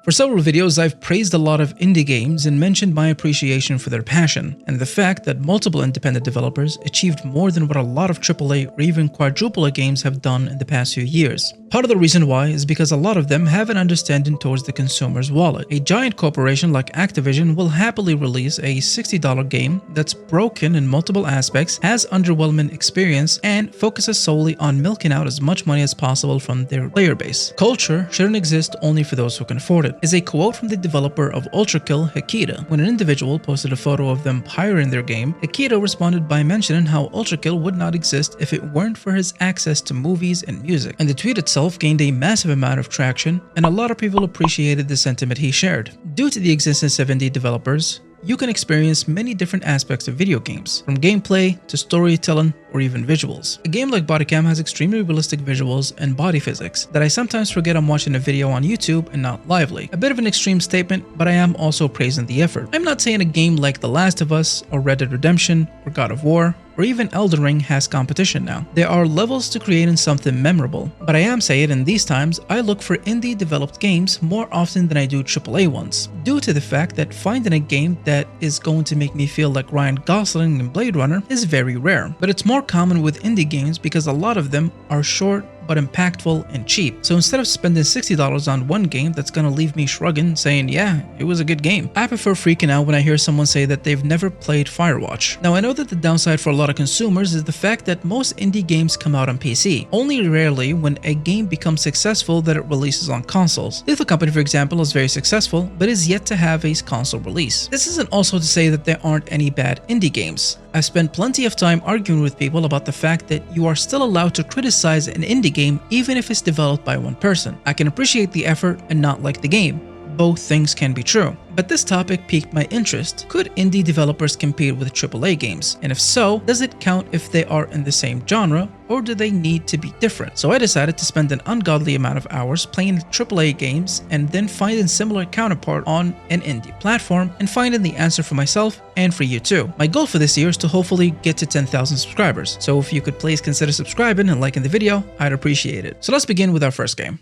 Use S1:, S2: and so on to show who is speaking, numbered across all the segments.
S1: For several videos, I've praised a lot of indie games and mentioned my appreciation for their passion, and the fact that multiple independent developers achieved more than what a lot of AAA or even quadruple A games have done in the past few years. Part of the reason why is because a lot of them have an understanding towards the consumer's wallet. A giant corporation like Activision will happily release a $60 game that's broken in multiple aspects, has underwhelming experience, and focuses solely on milking out as much money as possible from their player base. Culture shouldn't exist only for those who can afford it, is a quote from the developer of Ultrakill, Hikita. When an individual posted a photo of them pirating their game, Hikita responded by mentioning how Ultrakill would not exist if it weren't for his access to movies and music. And the tweet itself gained a massive amount of traction, and a lot of people appreciated the sentiment he shared. Due to the existence of indie developers, you can experience many different aspects of video games, from gameplay to storytelling or even visuals. A game like Bodycam has extremely realistic visuals and body physics that I sometimes forget I'm watching a video on YouTube and not lively. A bit of an extreme statement, but I am also praising the effort. I'm not saying a game like The Last of Us or Red Dead Redemption or God of War or even Elden Ring has competition now. There are levels to creating something memorable, but I am saying in these times I look for indie developed games more often than I do AAA ones, due to the fact that finding a game that is going to make me feel like Ryan Gosling in Blade Runner is very rare. But it's more common with indie games because a lot of them are short but impactful and cheap. So instead of spending $60 on one game that's gonna leave me shrugging saying, yeah, it was a good game, I prefer freaking out when I hear someone say that they've never played Firewatch. Now I know that the downside for a lot of consumers is the fact that most indie games come out on PC, only rarely when a game becomes successful that it releases on consoles. Lethal Company, for example, is very successful but is yet to have a console release. This isn't also to say that there aren't any bad indie games. I've spent plenty of time arguing with people about the fact that you are still allowed to criticize an indie game even if it's developed by one person. I can appreciate the effort and not like the game. Both things can be true. But this topic piqued my interest. Could indie developers compete with AAA games? And if so, does it count if they are in the same genre, or do they need to be different? So I decided to spend an ungodly amount of hours playing AAA games and then finding similar counterpart on an indie platform and finding the answer for myself and for you too. My goal for this year is to hopefully get to 10,000 subscribers. So if you could please consider subscribing and liking the video, I'd appreciate it. So let's begin with our first game.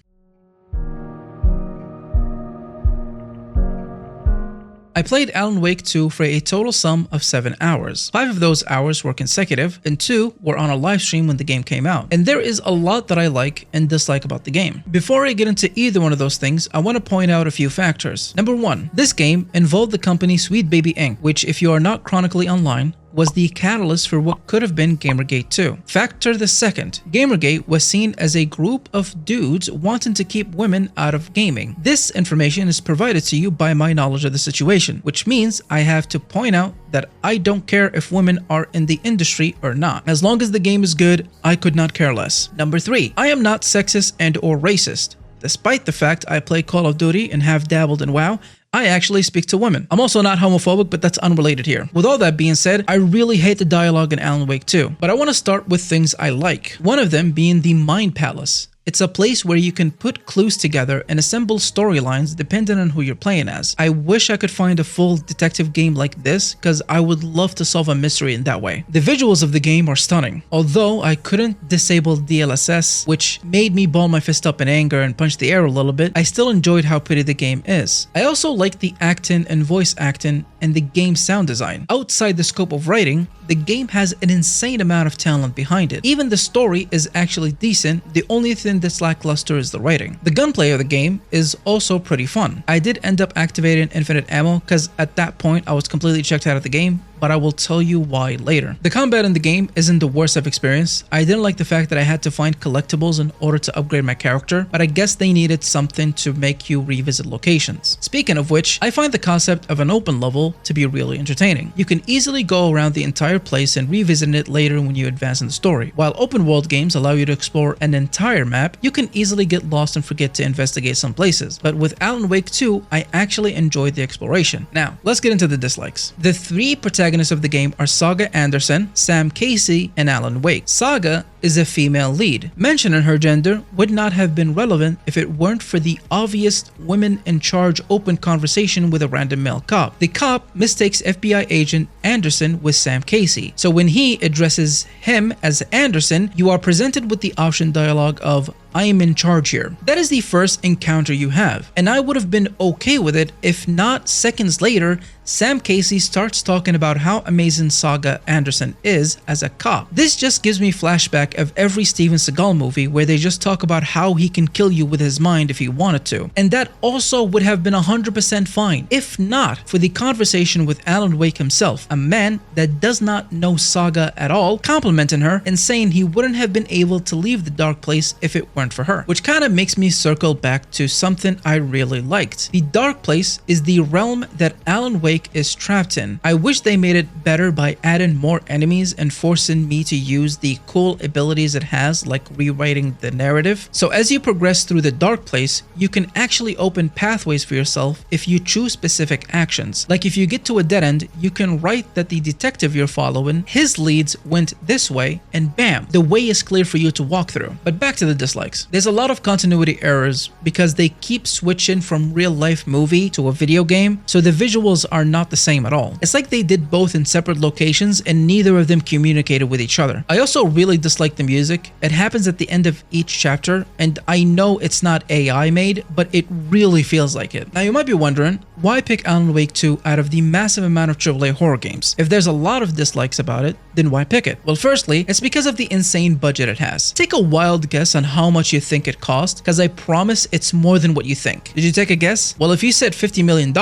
S1: I played Alan Wake 2 for a total sum of 7 hours. 5 of those hours were consecutive, and 2 were on a live stream when the game came out. And there is a lot that I like and dislike about the game. Before I get into either one of those things, I want to point out a few factors. Number 1, this game involved the company Sweet Baby Inc., which, if you are not chronically online, was the catalyst for what could have been Gamergate 2. Factor the second, Gamergate was seen as a group of dudes wanting to keep women out of gaming. This information is provided to you by my knowledge of the situation, which means I have to point out that I don't care if women are in the industry or not. As long as the game is good, I could not care less. Number 3, I am not sexist and or racist. Despite the fact I play Call of Duty and have dabbled in WoW, I actually speak to women. I'm also not homophobic, but that's unrelated here. With all that being said, I really hate the dialogue in Alan Wake 2, but I want to start with things I like. One of them being the Mind Palace. It's a place where you can put clues together and assemble storylines depending on who you're playing as. I wish I could find a full detective game like this because I would love to solve a mystery in that way. The visuals of the game are stunning. Although I couldn't disable DLSS, which made me ball my fist up in anger and punch the air a little bit, I still enjoyed how pretty the game is. I also like the acting and voice acting and the game sound design. Outside the scope of writing, the game has an insane amount of talent behind it. Even the story is actually decent. The only thing that's lackluster is the writing. The gunplay of the game is also pretty fun. I did end up activating infinite ammo because at that point I was completely checked out of the game, but I will tell you why later. The combat in the game isn't the worst I've experienced. I didn't like the fact that I had to find collectibles in order to upgrade my character, but I guess they needed something to make you revisit locations. Speaking of which, I find the concept of an open level to be really entertaining. You can easily go around the entire place and revisit it later when you advance in the story. While open world games allow you to explore an entire map, you can easily get lost and forget to investigate some places. But with Alan Wake 2, I actually enjoyed the exploration. Now, let's get into the dislikes. The 3 protagonists of the game are Saga Anderson, Sam Casey, and Alan Wake. Saga is a female lead. Mentioning her gender would not have been relevant if it weren't for the obvious women in charge open conversation with a random male cop. The cop mistakes FBI agent Anderson with Sam Casey. So when he addresses him as Anderson, you are presented with the option dialogue of "I am in charge here." That is the first encounter you have, and I would have been okay with it if not seconds later Sam Casey starts talking about how amazing Saga Anderson is as a cop. This just gives me flashback of every Steven Seagal movie where they just talk about how he can kill you with his mind if he wanted to, and that also would have been 100% fine if not for the conversation with Alan Wake himself, a man that does not know Saga at all, complimenting her and saying he wouldn't have been able to leave the dark place if it weren't for her, which kind of makes me circle back to something I really liked. The dark place is the realm that Alan Wake is trapped in. I wish they made it better by adding more enemies and forcing me to use the cool abilities it has, like rewriting the narrative. So as you progress through the dark place, you can actually open pathways for yourself if you choose specific actions. Like if you get to a dead end, you can write that the detective you're following, his leads went this way, and bam, the way is clear for you to walk through. But back to the dislikes. There's a lot of continuity errors because they keep switching from real life movie to a video game, so the visuals are not the same at all. It's like they did both in separate locations and neither of them communicated with each other. I also really dislike the music. It happens at the end of each chapter, and I know it's not AI made, but it really feels like it. Now you might be wondering, why pick Alan Wake 2 out of the massive amount of AAA horror games? If there's a lot of dislikes about it, then why pick it? Well, firstly, it's because of the insane budget it has. Take a wild guess on how much you think it cost, because I promise it's more than what you think. Did you take a guess? Well, if you said $50 million,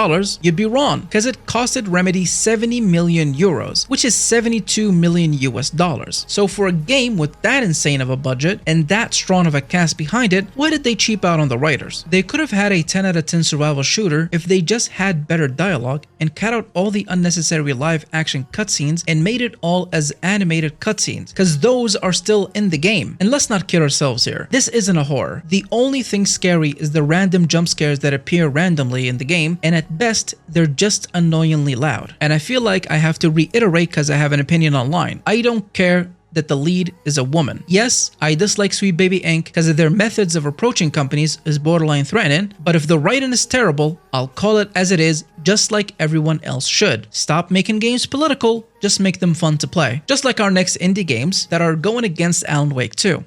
S1: you'd be wrong, because it costed Remedy 70 million euros, which is 72 million US dollars. So for a game with that insane of a budget and that strong of a cast behind it, why did they cheap out on the writers? They could have had a 10 out of 10 survival shooter if they just had better dialogue and cut out all the unnecessary live action cutscenes and made it all as animated cutscenes, because those are still in the game. And let's not kid ourselves here. This isn't a horror. The only thing scary is the random jump scares that appear randomly in the game, and at best, they're just annoyingly loud. And I feel like I have to reiterate because I have an opinion online. I don't care that the lead is a woman. Yes, I dislike Sweet Baby Inc. because of their methods of approaching companies is borderline threatening, but if the writing is terrible, I'll call it as it is, just like everyone else should. Stop making games political, just make them fun to play. Just like our next indie games that are going against Alan Wake 2.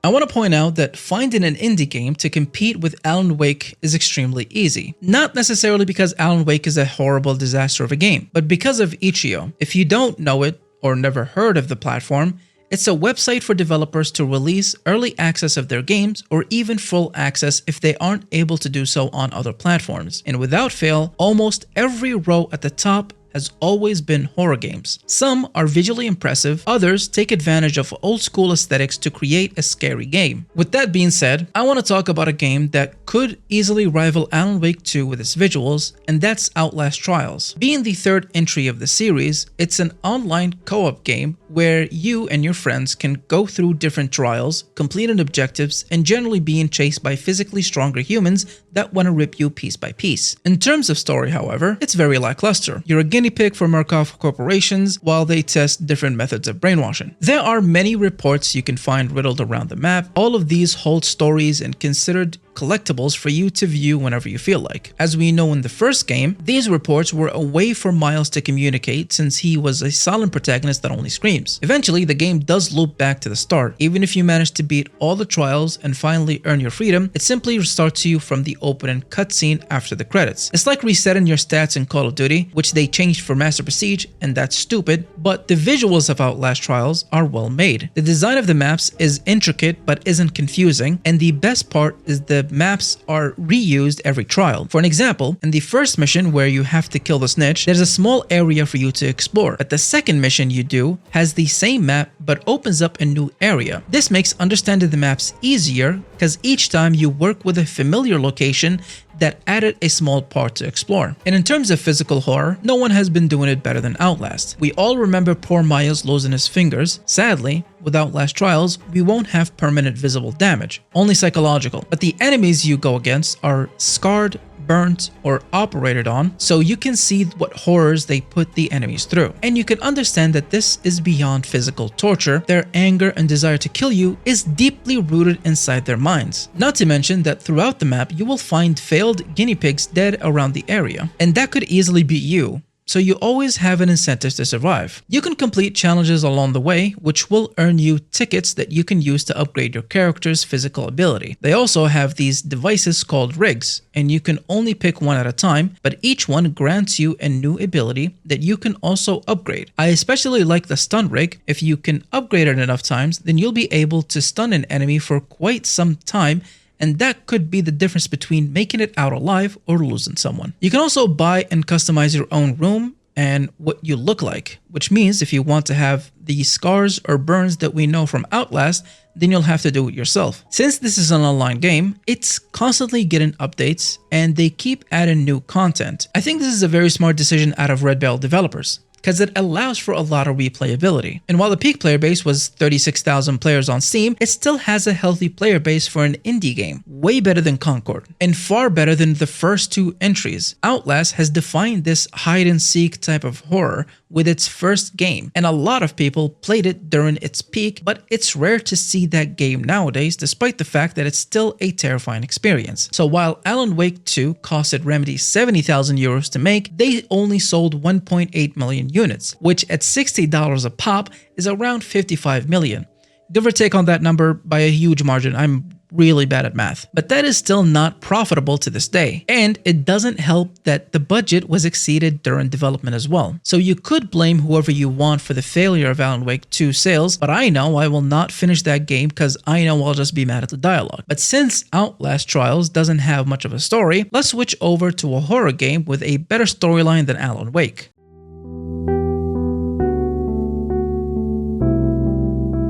S1: I want to point out that finding an indie game to compete with Alan Wake is extremely easy. Not necessarily because Alan Wake is a horrible disaster of a game, but because of itch.io. If you don't know it or never heard of the platform, it's a website for developers to release early access of their games or even full access if they aren't able to do so on other platforms. And without fail, almost every row at the top has always been horror games. Some are visually impressive, others take advantage of old school aesthetics to create a scary game. With that being said, I want to talk about a game that could easily rival Alan Wake 2 with its visuals, and that's Outlast Trials. Being the third entry of the series, it's an online co-op game where you and your friends can go through different trials, completing objectives, and generally being chased by physically stronger humans that want to rip you piece by piece. In terms of story, however, it's very lackluster. You're a guinea pig for Murkoff corporations while they test different methods of brainwashing. There are many reports you can find riddled around the map. All of these hold stories and considered collectibles for you to view whenever you feel like. As we know in the first game, these reports were a way for Miles to communicate since he was a silent protagonist that only screams. Eventually, the game does loop back to the start. Even if you manage to beat all the trials and finally earn your freedom, it simply restarts you from the opening cutscene after the credits. It's like resetting your stats in Call of Duty, which they changed for Master Prestige, and that's stupid, but the visuals of Outlast Trials are well made. The design of the maps is intricate but isn't confusing, and the best part is the maps are reused every trial. For an example, in the first mission where you have to kill the snitch, there's a small area for you to explore, but the second mission you do has the same map but opens up a new area. This makes understanding the maps easier because each time you work with a familiar location that added a small part to explore. And in terms of physical horror, no one has been doing it better than Outlast. We all remember poor Miles losing his fingers. Sadly, with Outlast Trials, we won't have permanent visible damage, only psychological. But the enemies you go against are scarred, burnt, or operated on, so you can see what horrors they put the enemies through. And you can understand that this is beyond physical torture. Their anger and desire to kill you is deeply rooted inside their minds. Not to mention that throughout the map, you will find failed guinea pigs dead around the area, and that could easily be you. So you always have an incentive to survive. You can complete challenges along the way, which will earn you tickets that you can use to upgrade your character's physical ability. They also have these devices called rigs, and you can only pick one at a time, but each one grants you a new ability that you can also upgrade. I especially like the stun rig. If you can upgrade it enough times, then you'll be able to stun an enemy for quite some time, and that could be the difference between making it out alive or losing someone. You can also buy and customize your own room and what you look like, which means if you want to have the scars or burns that we know from Outlast, then you'll have to do it yourself. Since this is an online game, it's constantly getting updates and they keep adding new content. I think this is a very smart decision out of Red Bell developers, because it allows for a lot of replayability. And while the peak player base was 36,000 players on Steam, it still has a healthy player base for an indie game, way better than Concord, and far better than the first two entries. Outlast has defined this hide-and-seek type of horror with its first game, and a lot of people played it during its peak, but it's rare to see that game nowadays, despite the fact that it's still a terrifying experience. So while Alan Wake 2 costed Remedy 70,000 euros to make, they only sold 1.8 million units, which at $60 a pop is around 55 million. Give or take on that number by a huge margin. I'm really bad at math, but that is still not profitable to this day. And it doesn't help that the budget was exceeded during development as well. So you could blame whoever you want for the failure of Alan Wake 2 sales, but I know I will not finish that game because I know I'll just be mad at the dialogue. But since Outlast Trials doesn't have much of a story, let's switch over to a horror game with a better storyline than Alan Wake.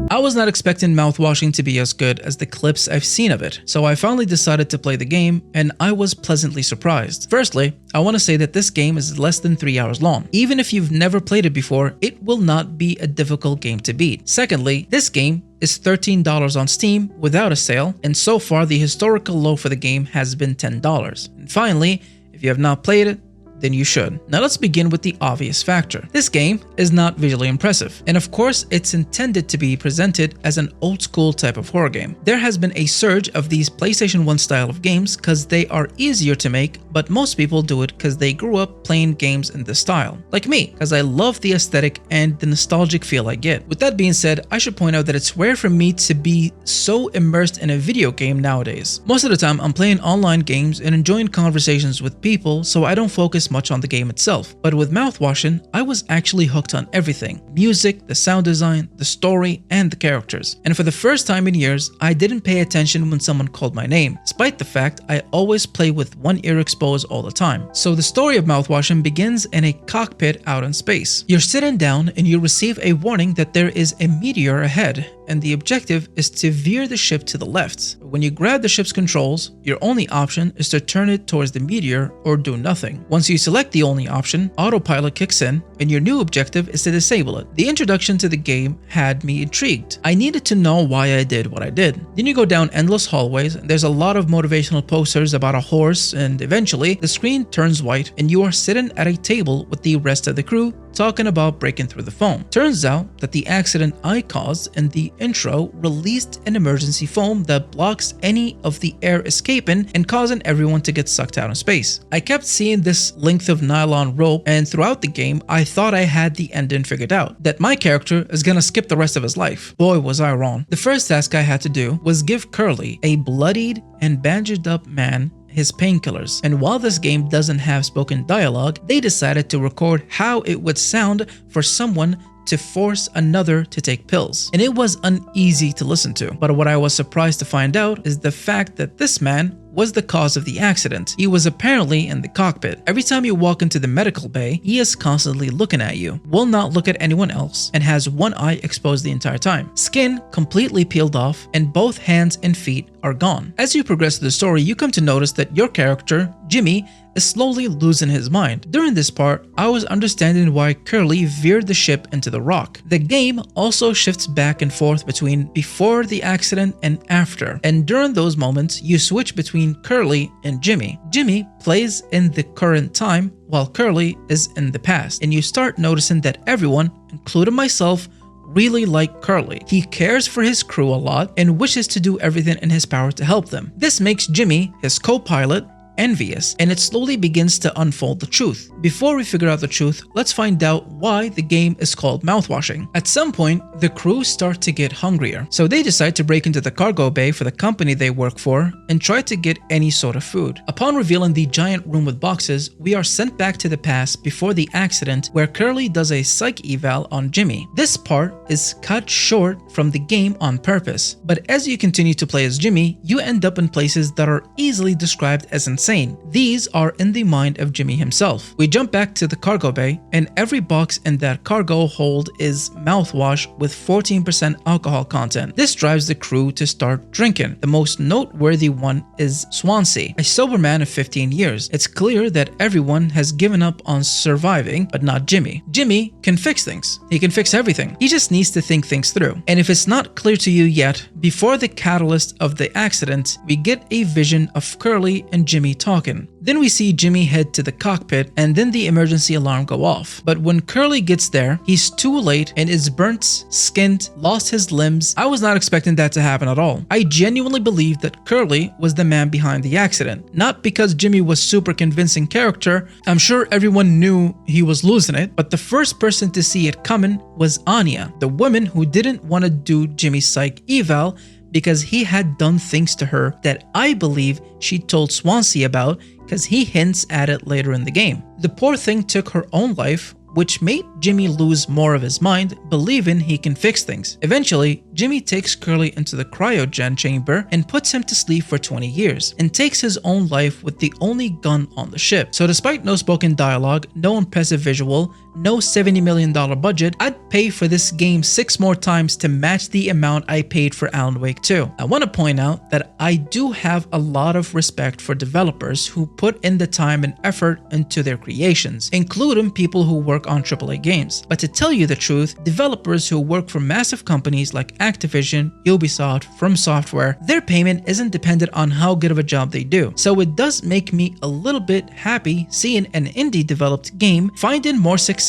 S1: I was not expecting Mouthwashing to be as good as the clips I've seen of it, so I finally decided to play the game, and I was pleasantly surprised. Firstly, I want to say that this game is less than 3 hours long. Even if you've never played it before, it will not be a difficult game to beat. Secondly, this game is $13 on Steam without a sale, and so far the historical low for the game has been $10. And finally, if you have not played it, then you should. Now let's begin with the obvious factor. This game is not visually impressive, and of course it's intended to be presented as an old school type of horror game. There has been a surge of these PlayStation 1 style of games because they are easier to make, but most people do it because they grew up playing games in this style. Like me, because I love the aesthetic and the nostalgic feel I get. With that being said, I should point out that it's rare for me to be so immersed in a video game nowadays. Most of the time I'm playing online games and enjoying conversations with people, so I don't focus much on the game itself. But with Mouthwashing, I was actually hooked on everything: music, the sound design, the story, and the characters. And for the first time in years, I didn't pay attention when someone called my name, despite the fact I always play with one ear exposed all the time. So the story of Mouthwashing begins in a cockpit out in space. You're sitting down and you receive a warning that there is a meteor ahead, and the objective is to veer the ship to the left. When you grab the ship's controls, your only option is to turn it towards the meteor or do nothing. Once you select the only option, autopilot kicks in, and your new objective is to disable it. The introduction to the game had me intrigued. I needed to know why I did what I did. Then you go down endless hallways, and there's a lot of motivational posters about a horse, and eventually the screen turns white and you are sitting at a table with the rest of the crew talking about breaking through the foam. Turns out that the accident I caused in the intro released an emergency foam that blocks any of the air escaping and causing everyone to get sucked out in space. I kept seeing this length of nylon rope, and throughout the game I thought I had the ending figured out, that my character is gonna skip the rest of his life. Boy, was I wrong. The first task I had to do was give Curly, a bloodied and bandaged up man, his painkillers. And while this game doesn't have spoken dialogue, they decided to record how it would sound for someone to force another to take pills. And it was uneasy to listen to. But what I was surprised to find out is the fact that this man was the cause of the accident. He was apparently in the cockpit. Every time you walk into the medical bay, he is constantly looking at you, will not look at anyone else, and has one eye exposed the entire time. Skin completely peeled off, and both hands and feet are gone. As you progress through the story, you come to notice that your character, Jimmy, is slowly losing his mind. During this part, I was understanding why Curly veered the ship into the rock. The game also shifts back and forth between before the accident and after, and during those moments, you switch between between Curly and Jimmy. Jimmy plays in the current time while Curly is in the past, and you start noticing that everyone, including myself, really like Curly. He cares for his crew a lot and wishes to do everything in his power to help them. This makes Jimmy, his co-pilot, envious, and it slowly begins to unfold the truth. Before we figure out the truth, let's find out why the game is called Mouthwashing. At some point, the crew start to get hungrier, so they decide to break into the cargo bay for the company they work for and try to get any sort of food. Upon revealing the giant room with boxes, we are sent back to the past before the accident where Curly does a psych eval on Jimmy. This part is cut short from the game on purpose, but as you continue to play as Jimmy, you end up in places that are easily described as insane. These are in the mind of Jimmy himself. We jump back to the cargo bay, and every box in that cargo hold is mouthwash with 14% alcohol content. This drives the crew to start drinking. The most noteworthy one is Swansea, a sober man of 15 years. It's clear that everyone has given up on surviving, but not Jimmy. Jimmy can fix things. He can fix everything. He just needs to think things through. And if it's not clear to you yet, before the catalyst of the accident, we get a vision of Curly and Jimmy talking. Then we see Jimmy head to the cockpit, and then the emergency alarm go off. But when Curly gets there, he's too late and is burnt, skinned, lost his limbs. I was not expecting that to happen at all. I genuinely believed that Curly was the man behind the accident. Not because Jimmy was super convincing character. I'm sure everyone knew he was losing it, but the first person to see it coming was Anya, the woman who didn't want to do Jimmy's psych eval because he had done things to her that I believe she told Swansea about, because he hints at it later in the game. The poor thing took her own life, which made Jimmy lose more of his mind, believing he can fix things. Eventually, Jimmy takes Curly into the cryogen chamber and puts him to sleep for 20 years, and takes his own life with the only gun on the ship. So despite no spoken dialogue, no impressive visual, no $70 million budget, I'd pay for this game 6 more times to match the amount I paid for Alan Wake 2. I want to point out that I do have a lot of respect for developers who put in the time and effort into their creations, including people who work on AAA games. But to tell you the truth, developers who work for massive companies like Activision, Ubisoft, From Software, their payment isn't dependent on how good of a job they do. So it does make me a little bit happy seeing an indie developed game finding more success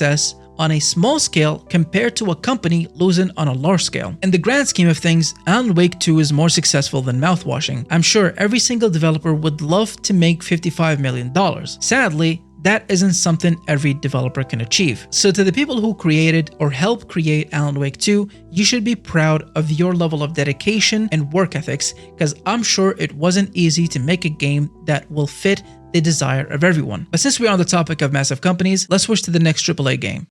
S1: on a small scale compared to a company losing on a large scale. In the grand scheme of things, Alan Wake 2 is more successful than Mouthwashing. I'm sure every single developer would love to make $55 million. Sadly, that isn't something every developer can achieve. So to the people who created or helped create Alan Wake 2, you should be proud of your level of dedication and work ethics, because I'm sure it wasn't easy to make a game that will fit the desire of everyone. But since we're on the topic of massive companies, let's switch to the next AAA game.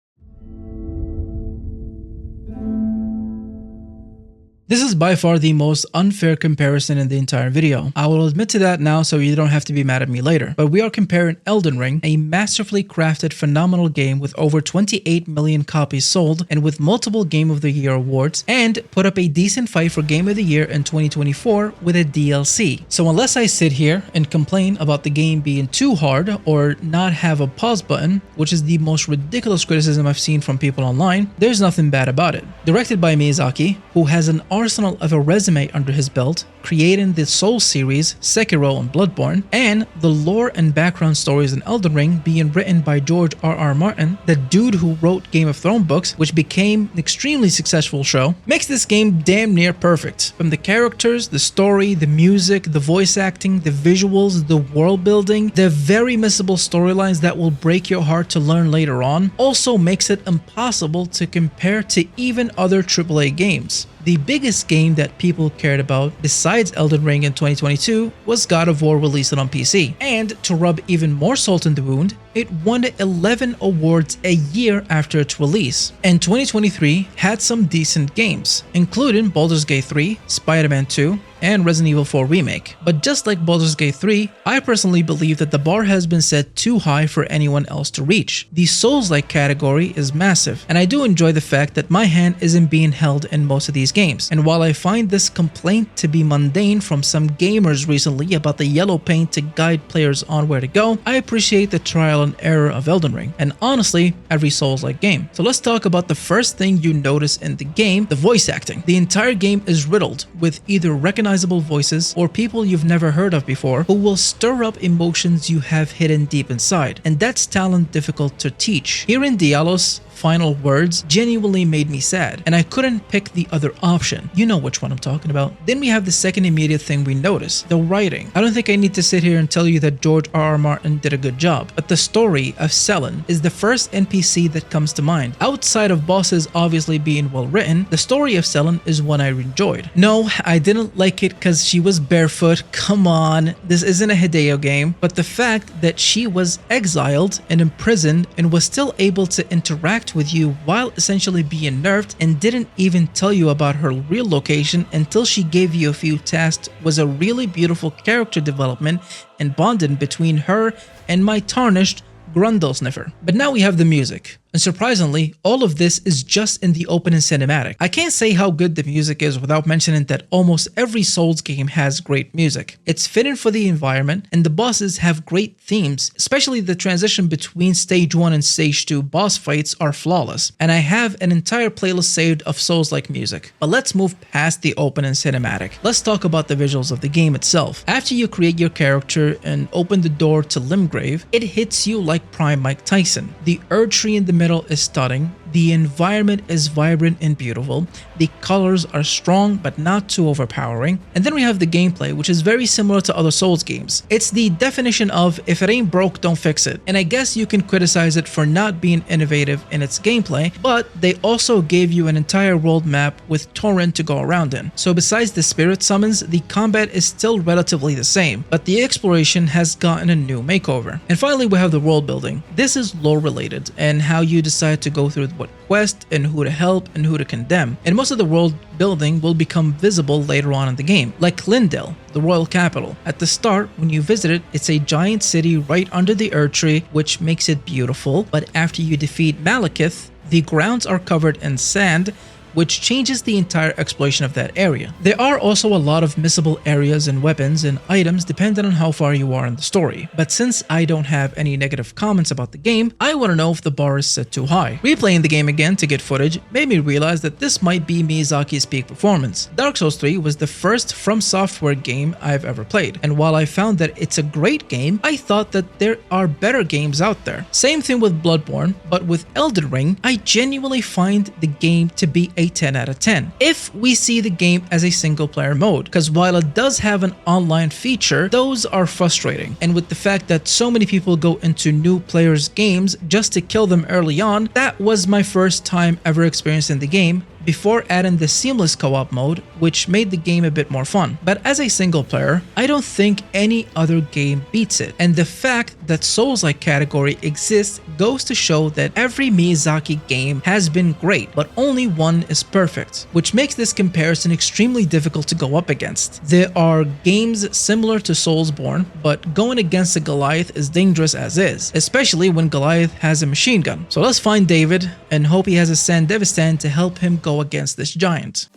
S1: This is by far the most unfair comparison in the entire video. I will admit to that now so you don't have to be mad at me later. But we are comparing Elden Ring, a masterfully crafted phenomenal game with over 28 million copies sold and with multiple Game of the Year awards, and put up a decent fight for Game of the Year in 2024 with a DLC. So unless I sit here and complain about the game being too hard or not have a pause button, which is the most ridiculous criticism I've seen from people online, there's nothing bad about it. Directed by Miyazaki, who has an arsenal of a resume under his belt, creating the Soul series, Sekiro and Bloodborne, and the lore and background stories in Elden Ring being written by George R.R. Martin, the dude who wrote Game of Thrones books, which became an extremely successful show, makes this game damn near perfect. From the characters, the story, the music, the voice acting, the visuals, the world building, the very missable storylines that will break your heart to learn later on, also makes it impossible to compare to even other AAA games. The biggest game that people cared about besides Elden Ring in 2022 was God of War released on PC. And to rub even more salt in the wound, it won 11 awards a year after its release. And 2023 had some decent games, including Baldur's Gate 3, Spider-Man 2, and Resident Evil 4 Remake. But just like Baldur's Gate 3, I personally believe that the bar has been set too high for anyone else to reach. The Souls-like category is massive, and I do enjoy the fact that my hand isn't being held in most of these games. And while I find this complaint to be mundane from some gamers recently about the yellow paint to guide players on where to go, I appreciate the trial and error of Elden Ring, and honestly, every Souls-like game. So let's talk about the first thing you notice in the game, the voice acting. The entire game is riddled with either recognizable unrecognizable voices or people you've never heard of before who will stir up emotions you have hidden deep inside, and that's talent difficult to teach. Hearing Diallo's final words genuinely made me sad, and I couldn't pick the other option. You know which one I'm talking about. Then we have the second immediate thing we notice, the writing. I don't think I need to sit here and tell you that George R.R. Martin did a good job, but the story of Selen is the first NPC that comes to mind. Outside of bosses obviously being well written, the story of Selen is one I enjoyed. No, I didn't like it because she was barefoot. Come on, this isn't a Hideo game, but the fact that she was exiled and imprisoned and was still able to interact with you while essentially being nerfed and didn't even tell you about her real location until she gave you a few tasks was a really beautiful character development and bonding between her and my tarnished Grundle sniffer. But now we have the music. And surprisingly, all of this is just in the opening cinematic. I can't say how good the music is without mentioning that almost every Souls game has great music. It's fitting for the environment, and the bosses have great themes, especially the transition between stage 1 and stage 2 boss fights are flawless, and I have an entire playlist saved of Souls-like music. But let's move past the opening cinematic. Let's talk about the visuals of the game itself. After you create your character and open the door to Limgrave, it hits you like Prime Mike Tyson. The Erd tree in the middle is stunning, the environment is vibrant and beautiful, the colors are strong but not too overpowering, and then we have the gameplay, which is very similar to other Souls games. It's the definition of if it ain't broke, don't fix it. And I guess you can criticize it for not being innovative in its gameplay, but they also gave you an entire world map with Torrent to go around in. So besides the spirit summons, the combat is still relatively the same, but the exploration has gotten a new makeover. And finally, we have the world building. This is lore related and how you decide to go through what quest and who to help and who to condemn. And most of the world building will become visible later on in the game, like Lindell, the royal capital. At the start, when you visit it, it's a giant city right under the Erd tree, which makes it beautiful, but after you defeat Malekith, the grounds are covered in sand, which changes the entire exploration of that area. There are also a lot of missable areas and weapons and items depending on how far you are in the story, but since I don't have any negative comments about the game, I want to know if the bar is set too high. Replaying the game again to get footage made me realize that this might be Miyazaki's peak performance. Dark Souls 3 was the first From Software game I've ever played, and while I found that it's a great game, I thought that there are better games out there. Same thing with Bloodborne, but with Elden Ring, I genuinely find the game to be a 10 out of 10 if we see the game as a single player mode, because while it does have an online feature, those are frustrating, and with the fact that so many people go into new players' games just to kill them early on, that was my first time ever experiencing the game before adding the seamless co-op mode, which made the game a bit more fun. But as a single player, I don't think any other game beats it, and the fact that Souls-like category exists goes to show that every Miyazaki game has been great, but only one is perfect, which makes this comparison extremely difficult to go up against. There are games similar to Soulsborne, but going against a Goliath is dangerous as is, especially when Goliath has a machine gun. So let's find David and hope he has a Sandevistan to help him go against this giant.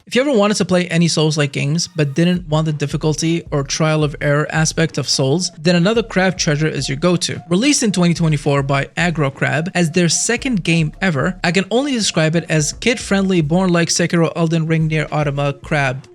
S1: If you ever wanted to play any Souls-like games but didn't want the difficulty or trial of error aspect of Souls, then Another Crab Treasure is your go-to. Released in 2024 by Aggro Crab as their second game ever, I can only describe it as kid-friendly, born like Sekiro, Elden Ring, Nier Automata crab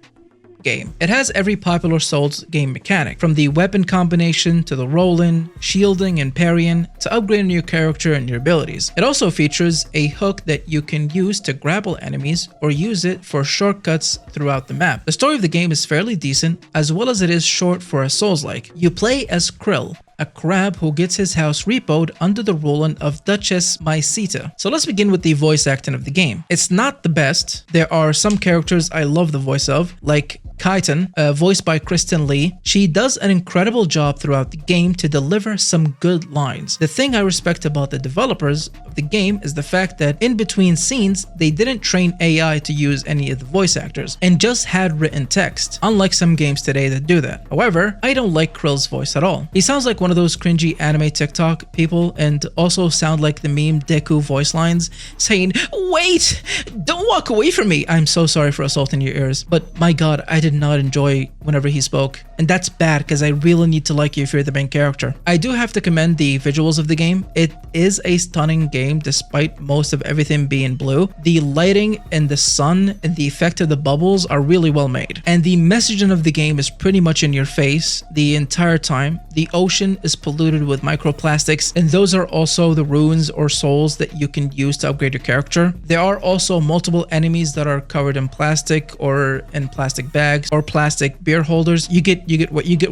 S1: game. It has every popular Souls game mechanic, from the weapon combination to the rolling, shielding, and parrying, to upgrading your character and your abilities. It also features a hook that you can use to grapple enemies or use it for shortcuts throughout the map. The story of the game is fairly decent, as well as it is short for a Souls-like. You play as Krill, a crab who gets his house repoed under the ruling of Duchess Maisita. So let's begin with the voice acting of the game. It's not the best. There are some characters I love the voice of, like Kaiten, voiced by Kristen Lee. She does an incredible job throughout the game to deliver some good lines. The thing I respect about the developers of the game is the fact that in between scenes, they didn't train AI to use any of the voice actors and just had written text, unlike some games today that do that. However, I don't like Krill's voice at all. He sounds like one of those cringy anime TikTok people and also sound like the meme Deku voice lines saying, "Wait, don't walk away from me. I'm so sorry for assaulting your ears, but my god, I did not enjoy whenever he spoke. And that's bad because I really need to like you if you're the main character. I do have to commend the visuals of the game. It is a stunning game despite most of everything being blue. The lighting and the sun and the effect of the bubbles are really well made. And the messaging of the game is pretty much in your face the entire time. The ocean is polluted with microplastics, and those are also the runes or souls that you can use to upgrade your character. There are also multiple enemies that are covered in plastic or in plastic bags or plastic beer holders. You get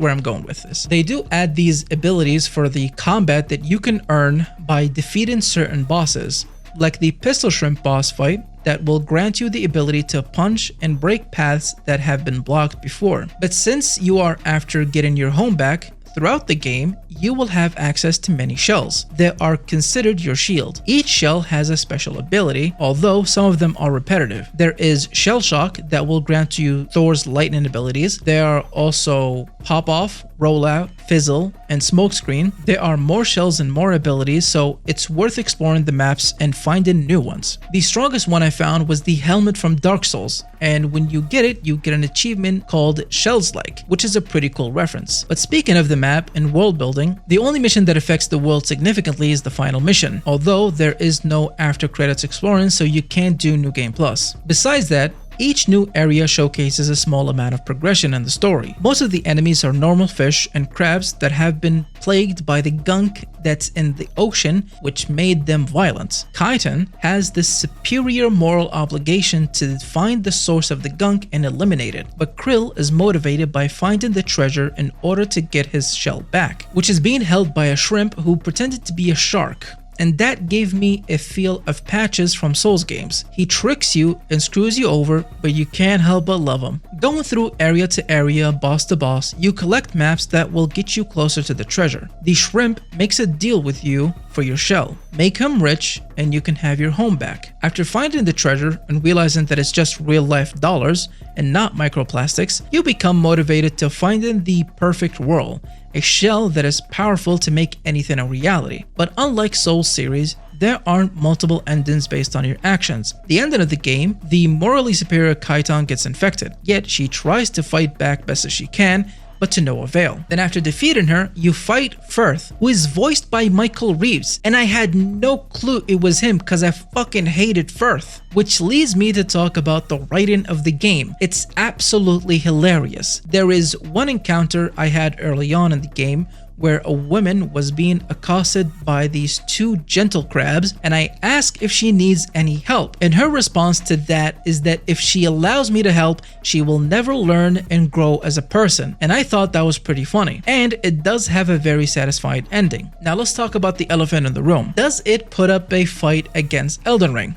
S1: where I'm going with this. They do add these abilities for the combat that you can earn by defeating certain bosses, like the pistol shrimp boss fight that will grant you the ability to punch and break paths that have been blocked before. But since you are after getting your home back, throughout the game, you will have access to many shells that are considered your shield. Each shell has a special ability, although some of them are repetitive. There is Shell Shock that will grant you Thor's lightning abilities. There are also Pop Off, Roll Out, Fizzle, and Smokescreen. There are more shells and more abilities, so it's worth exploring the maps and finding new ones. The strongest one I found was the helmet from Dark Souls, and when you get it, you get an achievement called Shells-like, which is a pretty cool reference. But speaking of the map and world building, the only mission that affects the world significantly is the final mission, although there is no after credits exploring, so you can't do New Game Plus. Besides that, each new area showcases a small amount of progression in the story. Most of the enemies are normal fish and crabs that have been plagued by the gunk that's in the ocean, which made them violent. Kaiten has the superior moral obligation to find the source of the gunk and eliminate it, but Krill is motivated by finding the treasure in order to get his shell back, which is being held by a shrimp who pretended to be a shark. And that gave me a feel of Patches from Souls games. He tricks you and screws you over, but you can't help but love him. Going through area to area, boss to boss, you collect maps that will get you closer to the treasure. The shrimp makes a deal with you for your shell. Make him rich and you can have your home back. After finding the treasure and realizing that it's just real life dollars and not microplastics, you become motivated to finding the perfect world. A shell that is powerful to make anything a reality. But unlike Souls series, there aren't multiple endings based on your actions. The ending of the game, the morally superior Kaiten gets infected, yet she tries to fight back best as she can, but to no avail. Then after defeating her, you fight Firth, who is voiced by Michael Reeves, and I had no clue it was him because I fucking hated Firth. Which leads me to talk about the writing of the game. It's absolutely hilarious. There is one encounter I had early on in the game where a woman was being accosted by these two gentle crabs, and I ask if she needs any help. And her response to that is that if she allows me to help, she will never learn and grow as a person. And I thought that was pretty funny. And it does have a very satisfying ending. Now let's talk about the elephant in the room. Does it put up a fight against Elden Ring?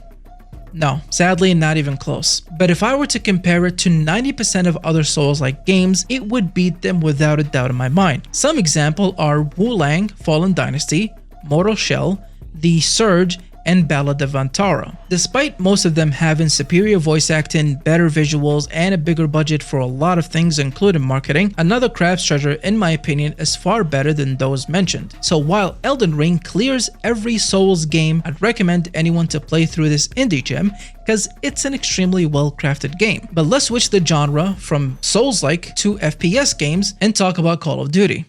S1: No, sadly not even close. But if I were to compare it to 90% of other Souls-like games, it would beat them without a doubt in my mind. Some example are Wu Lang, Fallen Dynasty, Mortal Shell, The Surge, and Ballad of Vantara. Despite most of them having superior voice acting, better visuals, and a bigger budget for a lot of things including marketing, Another Crab's Treasure in my opinion is far better than those mentioned. So while Elden Ring clears every Souls game, I'd recommend anyone to play through this indie gem because it's an extremely well crafted game. But let's switch the genre from Souls-like to FPS games and talk about Call of Duty.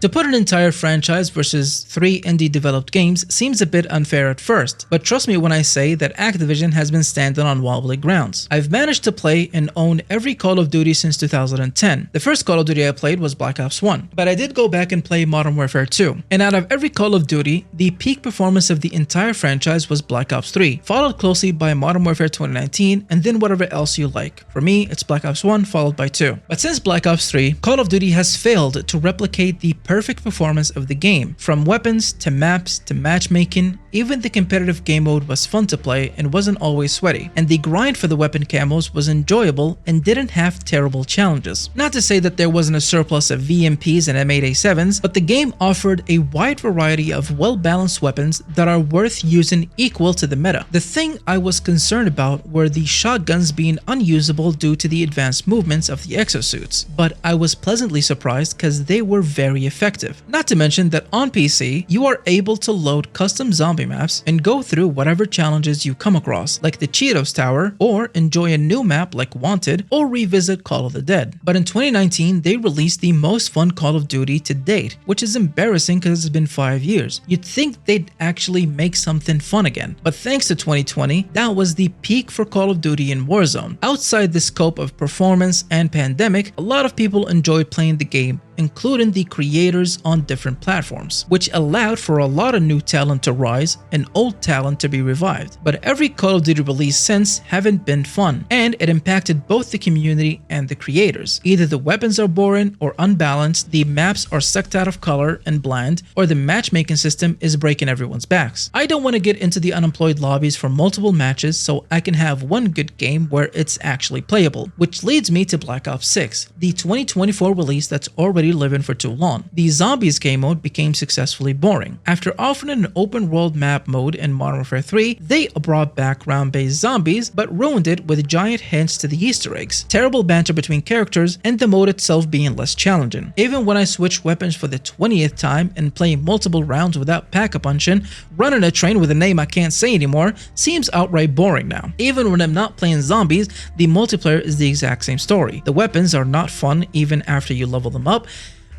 S1: To put an entire franchise versus 3 indie developed games seems a bit unfair at first, but trust me when I say that Activision has been standing on wobbly grounds. I've managed to play and own every Call of Duty since 2010. The first Call of Duty I played was Black Ops 1, but I did go back and play Modern Warfare 2. And out of every Call of Duty, the peak performance of the entire franchise was Black Ops 3, followed closely by Modern Warfare 2019, and then whatever else you like. For me, it's Black Ops 1 followed by 2. But since Black Ops 3, Call of Duty has failed to replicate the perfect performance of the game. From weapons to maps to matchmaking, even the competitive game mode was fun to play and wasn't always sweaty, and the grind for the weapon camos was enjoyable and didn't have terrible challenges. Not to say that there wasn't a surplus of VMPs and M8A7s, but the game offered a wide variety of well-balanced weapons that are worth using equal to the meta. The thing I was concerned about were the shotguns being unusable due to the advanced movements of the exosuits, but I was pleasantly surprised because they were very effective. effective. Not to mention that on PC, you are able to load custom zombie maps and go through whatever challenges you come across, like the Cheetos Tower, or enjoy a new map like Wanted, or revisit Call of the Dead. But in 2019, they released the most fun Call of Duty to date, which is embarrassing because it's been 5 years. You'd think they'd actually make something fun again. But thanks to 2020, that was the peak for Call of Duty in Warzone. Outside the scope of performance and pandemic, a lot of people enjoyed playing the game, including the creators on different platforms, which allowed for a lot of new talent to rise and old talent to be revived. But every Call of Duty release since haven't been fun, and it impacted both the community and the creators. Either the weapons are boring or unbalanced, the maps are sucked out of color and bland, or the matchmaking system is breaking everyone's backs. I don't want to get into the unemployed lobbies for multiple matches so I can have one good game where it's actually playable, which leads me to Black Ops 6, the 2024 release that's already living for too long. The Zombies game mode became successfully boring. After offering an open world map mode in Modern Warfare 3, they brought back round-based zombies but ruined it with giant hints to the Easter eggs, terrible banter between characters, and the mode itself being less challenging. Even when I switch weapons for the 20th time and play multiple rounds without pack-a-punching, running a train with a name I can't say anymore seems outright boring now. Even when I'm not playing zombies, the multiplayer is the exact same story. The weapons are not fun even after you level them up.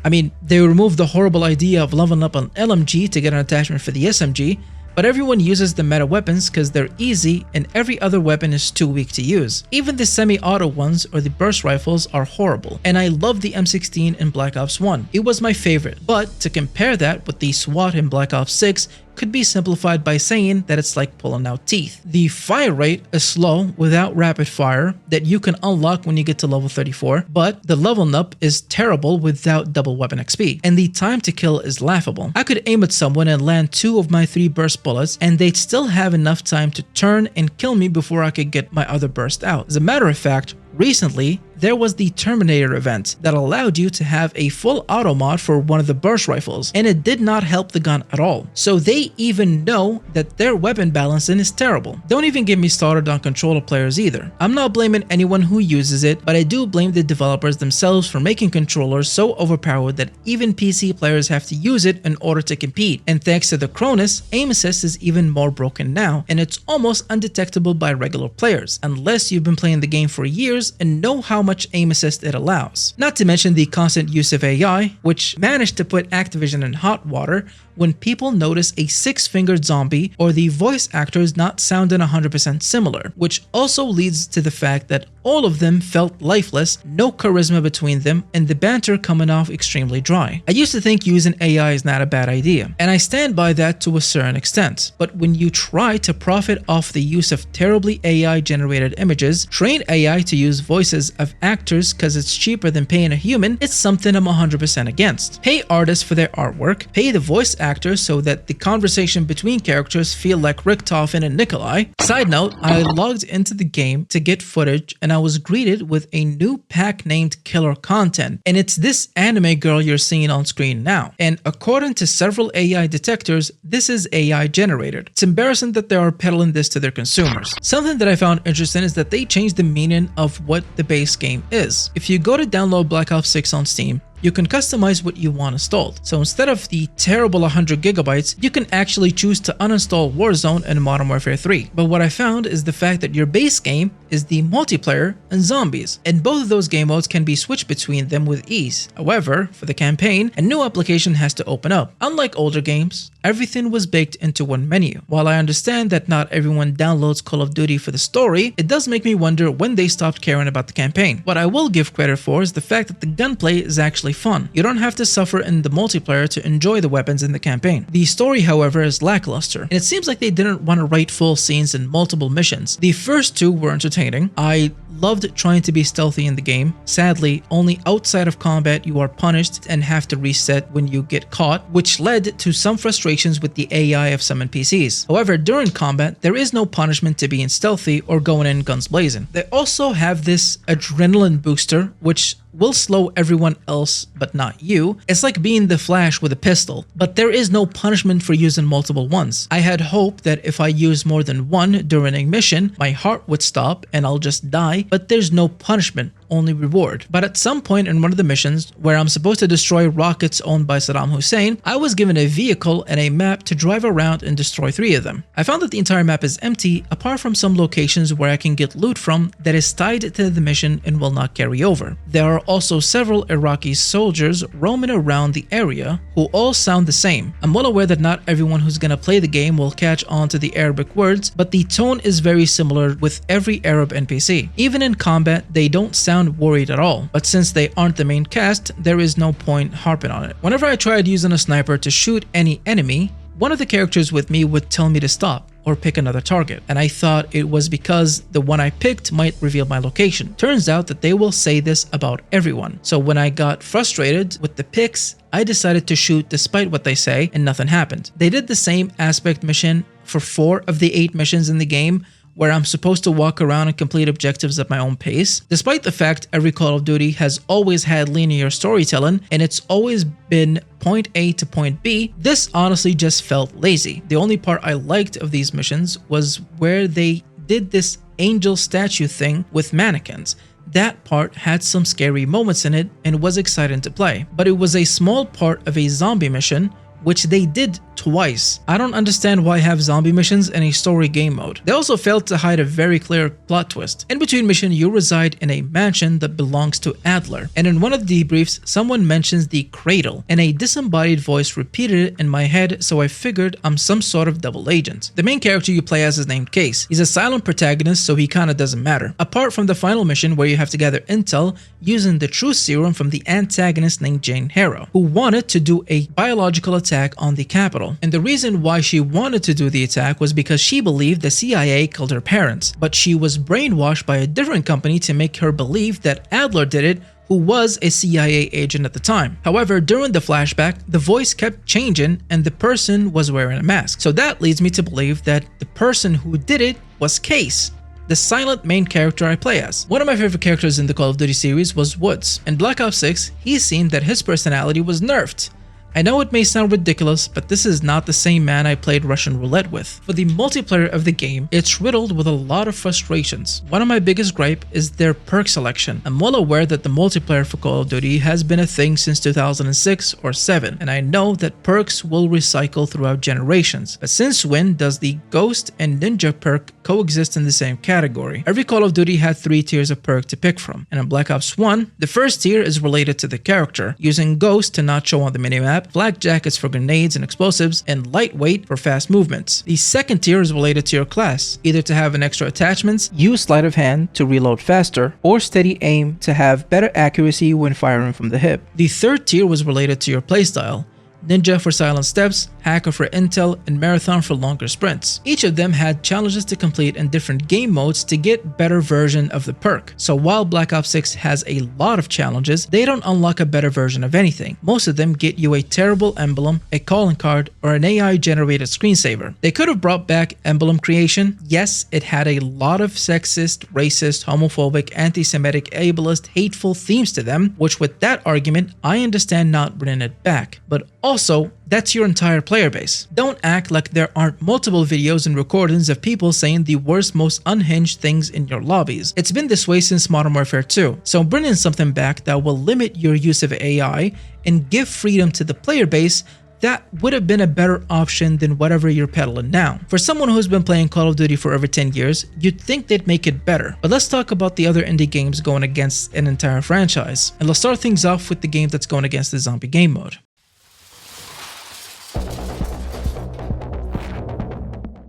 S1: I mean, they removed the horrible idea of leveling up an LMG to get an attachment for the SMG, but everyone uses the meta weapons because they're easy and every other weapon is too weak to use. Even the semi-auto ones or the burst rifles are horrible, and I love the M16 in Black Ops 1. It was my favorite, but to compare that with the SWAT in Black Ops 6 could be simplified by saying that it's like pulling out teeth. The fire rate is slow without rapid fire that you can unlock when you get to level 34, but the leveling up is terrible without double weapon XP, and the time to kill is laughable. I could aim at someone and land 2 of my 3 burst bullets, and they'd still have enough time to turn and kill me before I could get my other burst out. As a matter of fact, recently, there was the Terminator event that allowed you to have a full auto mod for one of the burst rifles, and it did not help the gun at all. So they even know that their weapon balancing is terrible. Don't even get me started on controller players either. I'm not blaming anyone who uses it, but I do blame the developers themselves for making controllers so overpowered that even PC players have to use it in order to compete. And thanks to the Cronus, aim assist is even more broken now, and it's almost undetectable by regular players, unless you've been playing the game for years and know how much aim assist it allows. Not to mention the constant use of AI, which managed to put Activision in hot water when people notice a 6-fingered zombie or the voice actors not sounding 100% similar, which also leads to the fact that all of them felt lifeless, no charisma between them, and the banter coming off extremely dry. I used to think using AI is not a bad idea, and I stand by that to a certain extent, but when you try to profit off the use of terribly AI-generated images, train AI to use voices of actors because it's cheaper than paying a human, it's something I'm 100% against. Pay artists for their artwork, pay the voice actors so that the conversation between characters feel like Richtofen and Nikolai. Side note, I logged into the game to get footage and I was greeted with a new pack named Killer Content, and it's this anime girl you're seeing on screen now. And according to several AI detectors, this is AI generated. It's embarrassing that they are peddling this to their consumers. Something that I found interesting is that they changed the meaning of what the base game is. If you go to download Black Ops 6 on Steam, you can customize what you want installed. So instead of the terrible 100 gigabytes, you can actually choose to uninstall Warzone and Modern Warfare 3. But what I found is the fact that your base game is the multiplayer and zombies, and both of those game modes can be switched between them with ease. However, for the campaign, a new application has to open up. Unlike older games, everything was baked into one menu. While I understand that not everyone downloads Call of Duty for the story, it does make me wonder when they stopped caring about the campaign. What I will give credit for is the fact that the gunplay is actually fun. You don't have to suffer in the multiplayer to enjoy the weapons in the campaign. The story, however, is lackluster, and it seems like they didn't want to write full scenes in multiple missions. The first 2 were entertaining. I loved trying to be stealthy in the game. Sadly, only outside of combat you are punished and have to reset when you get caught, which led to some frustrations with the AI of some NPCs. However, during combat, there is no punishment to being stealthy or going in guns blazing. They also have this adrenaline booster, which will slow everyone else but not you. It's like being the Flash with a pistol, but there is no punishment for using multiple ones. I had hoped that if I use more than one during a mission, my heart would stop and I'll just die, but there's no punishment. only reward. But at some point in one of the missions, where I'm supposed to destroy rockets owned by Saddam Hussein, I was given a vehicle and a map to drive around and destroy 3 of them. I found that the entire map is empty apart from some locations where I can get loot from that is tied to the mission and will not carry over. There are also several Iraqi soldiers roaming around the area who all sound the same. I'm well aware that not everyone who's gonna play the game will catch on to the Arabic words, but the tone is very similar with every Arab NPC. Even in combat, they don't sound worried at all, but since they aren't the main cast, there is no point harping on it. Whenever I tried using a sniper to shoot any enemy, one of the characters with me would tell me to stop or pick another target, and I thought it was because the one I picked might reveal my location. Turns out that they will say this about everyone. So when I got frustrated with the picks, I decided to shoot despite what they say, and nothing happened. They did the same aspect mission for 4 of the 8 missions in the game, where I'm supposed to walk around and complete objectives at my own pace. Despite the fact every Call of Duty has always had linear storytelling and it's always been point A to point B, this honestly just felt lazy. The only part I liked of these missions was where they did this angel statue thing with mannequins. That part had some scary moments in it and was exciting to play, but it was a small part of a zombie mission, which they did twice. I don't understand why have zombie missions in a story game mode. They also failed to hide a very clear plot twist. In between mission, you reside in a mansion that belongs to Adler, and in one of the debriefs, someone mentions the cradle, and a disembodied voice repeated it in my head, so I figured I'm some sort of double agent. The main character you play as is named Case. He's a silent protagonist, so he kinda doesn't matter. Apart from the final mission where you have to gather intel using the truth serum from the antagonist named Jane Harrow, who wanted to do a biological attack on the Capitol. And the reason why she wanted to do the attack was because she believed the CIA killed her parents, but she was brainwashed by a different company to make her believe that Adler did it, who was a CIA agent at the time. However, during the flashback, the voice kept changing and the person was wearing a mask. So that leads me to believe that the person who did it was Case, the silent main character I play as. One of my favorite characters in the Call of Duty series was Woods. In Black Ops 6, he seemed that his personality was nerfed. I know it may sound ridiculous, but this is not the same man I played Russian roulette with. For the multiplayer of the game, it's riddled with a lot of frustrations. One of my biggest gripe is their perk selection. I'm well aware that the multiplayer for Call of Duty has been a thing since 2006 or 7, and I know that perks will recycle throughout generations. But since when does the Ghost and Ninja perk coexist in the same category? Every Call of Duty had 3 tiers of perk to pick from, and in Black Ops 1, the first tier is related to the character, using Ghost to not show on the minimap, flak jackets for grenades and explosives, and lightweight for fast movements. The second tier is related to your class, either to have an extra attachments, use sleight of hand to reload faster, or steady aim to have better accuracy when firing from the hip. The third tier was related to your playstyle, Ninja for silent steps, Hacker for intel, and Marathon for longer sprints. Each of them had challenges to complete in different game modes to get better version of the perk. So while Black Ops 6 has a lot of challenges, they don't unlock a better version of anything. Most of them get you a terrible emblem, a calling card, or an AI generated screensaver. They could have brought back emblem creation. Yes, it had a lot of sexist, racist, homophobic, anti-Semitic, ableist, hateful themes to them, which with that argument, I understand not bringing it back. But also, that's your entire player base. Don't act like there aren't multiple videos and recordings of people saying the worst, most unhinged things in your lobbies. It's been this way since Modern Warfare 2, so bringing something back that will limit your use of AI and give freedom to the player base, that would have been a better option than whatever you're peddling now. For someone who's been playing Call of Duty for over 10 years, you'd think they'd make it better. But let's talk about the other indie games going against an entire franchise. And let's start things off with the game that's going against the zombie game mode.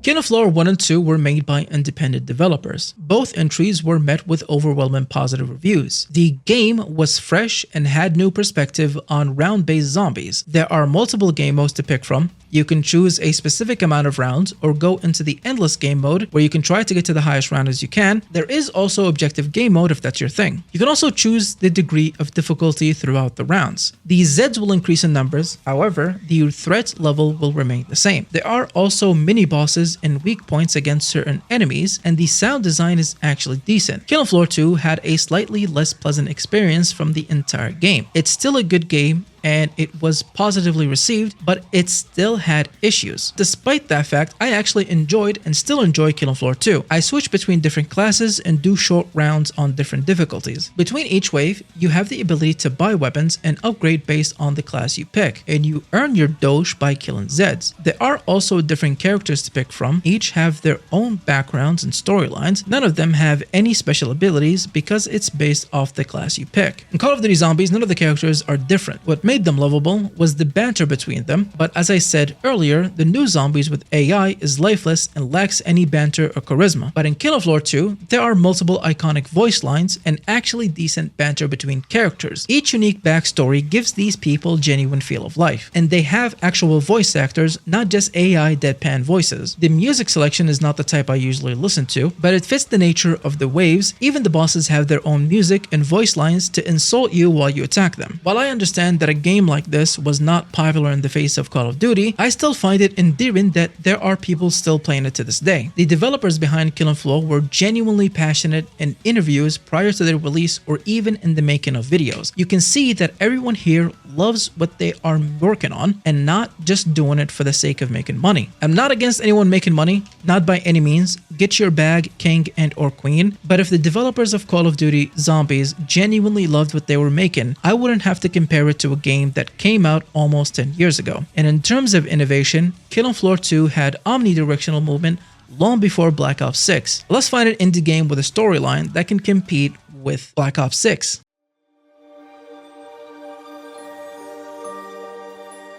S1: King of Floor 1 and 2 were made by independent developers. Both entries were met with overwhelming positive reviews. The game was fresh and had new perspective on round-based zombies. There are multiple game modes to pick from. You can choose a specific amount of rounds or go into the endless game mode where you can try to get to the highest round as you can. There is also objective game mode if that's your thing. You can also choose the degree of difficulty throughout the rounds. The Zeds will increase in numbers, however, the threat level will remain the same. There are also mini-bosses and weak points against certain enemies, and the sound design is actually decent. King of Floor 2 had a slightly less pleasant experience from the entire game. It's still a good game, and it was positively received, but it still had issues. Despite that fact, I actually enjoyed and still enjoy Killing Floor 2. I switch between different classes and do short rounds on different difficulties. Between each wave, you have the ability to buy weapons and upgrade based on the class you pick, and you earn your doge by killing Zeds. There are also different characters to pick from, each have their own backgrounds and storylines. None of them have any special abilities because it's based off the class you pick. In Call of Duty Zombies, none of the characters are different. What made them lovable was the banter between them, but as I said earlier, the new zombies with AI is lifeless and lacks any banter or charisma. But in Killing Floor 2, there are multiple iconic voice lines and actually decent banter between characters. Each unique backstory gives these people genuine feel of life, and they have actual voice actors, not just AI deadpan voices. The music selection is not the type I usually listen to, but it fits the nature of the waves. Even the bosses have their own music and voice lines to insult you while you attack them. While I understand that a game like this was not popular in the face of Call of Duty, I still find it endearing that there are people still playing it to this day. The developers behind Killing Floor were genuinely passionate in interviews prior to their release or even in the making of videos. You can see that everyone here loves what they are working on and not just doing it for the sake of making money. I'm not against anyone making money, not by any means. Get your bag, king and or queen, but if the developers of Call of Duty Zombies genuinely loved what they were making, I wouldn't have to compare it to a game that came out almost 10 years ago. And in terms of innovation, Killing Floor 2 had omnidirectional movement long before Black Ops 6. Let's find an indie game with a storyline that can compete with Black Ops 6.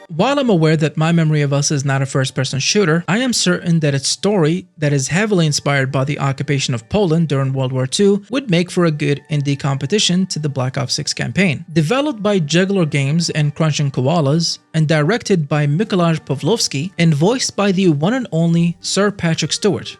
S1: While I'm aware that My Memory of Us is not a first-person shooter, I am certain that its story, that is heavily inspired by the occupation of Poland during World War II, would make for a good indie competition to the Black Ops 6 campaign. Developed by Juggler Games and Crunching Koalas, and directed by Mikołaj Pawlowski, and voiced by the one and only Sir Patrick Stewart.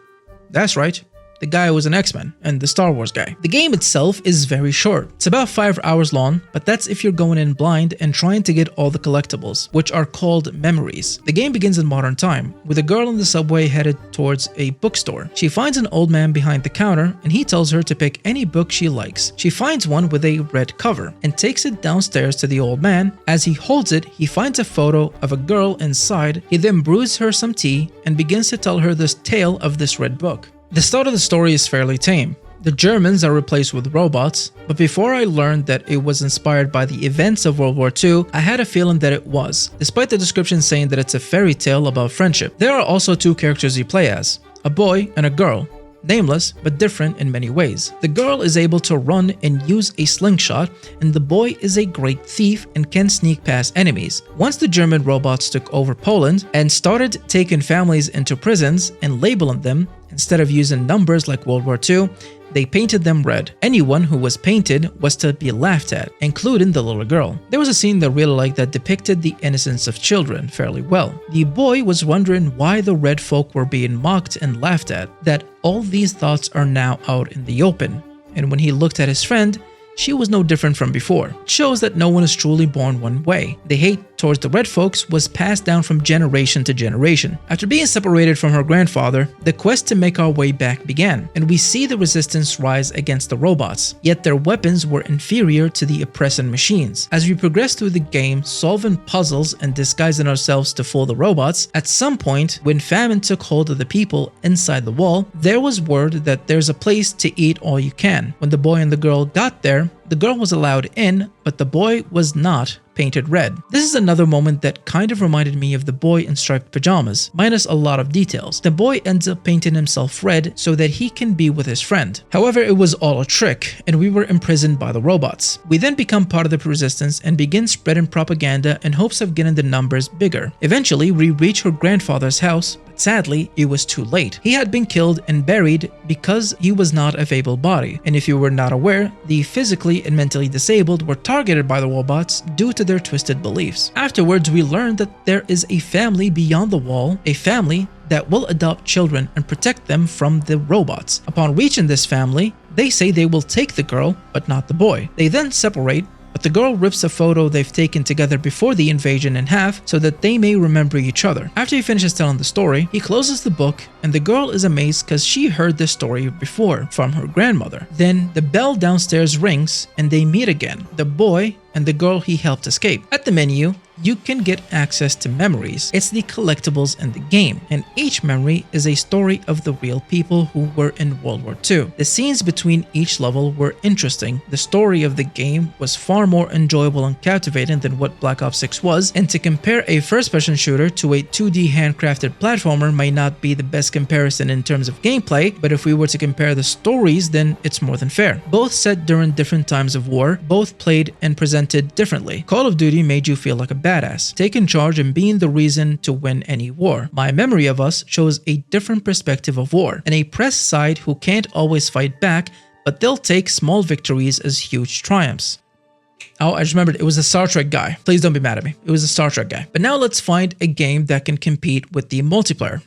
S1: That's right. The guy who was an X-Men and the Star Wars guy. The game itself is very short. It's about 5 hours long, but that's if you're going in blind and trying to get all the collectibles, which are called memories. The game begins in modern time, with a girl on the subway headed towards a bookstore. She finds an old man behind the counter, and he tells her to pick any book she likes. She finds one with a red cover, and takes it downstairs to the old man. As he holds it, he finds a photo of a girl inside. He then brews her some tea, and begins to tell her this tale of this red book. The start of the story is fairly tame. The Germans are replaced with robots, but before I learned that it was inspired by the events of World War II, I had a feeling that it was, despite the description saying that it's a fairy tale about friendship. There are also 2 characters you play as, a boy and a girl, nameless but different in many ways. The girl is able to run and use a slingshot, and the boy is a great thief and can sneak past enemies. Once the German robots took over Poland and started taking families into prisons and labeling them, instead of using numbers like World War II, they painted them red. Anyone who was painted was to be laughed at, including the little girl. There was a scene that I really liked that depicted the innocence of children fairly well. The boy was wondering why the red folk were being mocked and laughed at, that all these thoughts are now out in the open. And when he looked at his friend, she was no different from before. It shows that no one is truly born one way. The hate towards the red folks was passed down from generation to generation. After being separated from her grandfather, the quest to make our way back began, and we see the resistance rise against the robots, yet their weapons were inferior to the oppressing machines. As we progress through the game, solving puzzles and disguising ourselves to fool the robots, at some point, when famine took hold of the people inside the wall, there was word that there's a place to eat all you can. When the boy and the girl got there, the girl was allowed in, but the boy was not painted red. This is another moment that kind of reminded me of the boy in striped pajamas, minus a lot of details. The boy ends up painting himself red so that he can be with his friend. However, it was all a trick, and we were imprisoned by the robots. We then become part of the resistance and begin spreading propaganda in hopes of getting the numbers bigger. Eventually, we reach her grandfather's house, but sadly, it was too late. He had been killed and buried because he was not a able body, and if you were not aware, the physically and mentally disabled were targeted by the robots due to their twisted beliefs. Afterwards, we learned that there is a family beyond the wall, a family that will adopt children and protect them from the robots. Upon reaching this family, they say they will take the girl, but not the boy. They then separate, but the girl rips a photo they've taken together before the invasion in half so that they may remember each other. After he finishes telling the story, he closes the book, and the girl is amazed because she heard this story before from her grandmother. Then the bell downstairs rings and they meet again. The boy and the girl he helped escape. At the menu, you can get access to memories. It's the collectibles in the game, and each memory is a story of the real people who were in World War II. The scenes between each level were interesting. The story of the game was far more enjoyable and captivating than what Black Ops 6 was, and to compare a first-person shooter to a 2D handcrafted platformer might not be the best comparison in terms of gameplay, but if we were to compare the stories, then it's more than fair. Both set during different times of war, both played and presented differently. Call of Duty made you feel like a badass, taking charge and being the reason to win any war. My Memory of Us shows a different perspective of war, and a press side who can't always fight back, but they'll take small victories as huge triumphs. Oh, I just remembered, it was a Star Trek guy. Please don't be mad at me. It was a Star Trek guy. But now let's find a game that can compete with the multiplayer.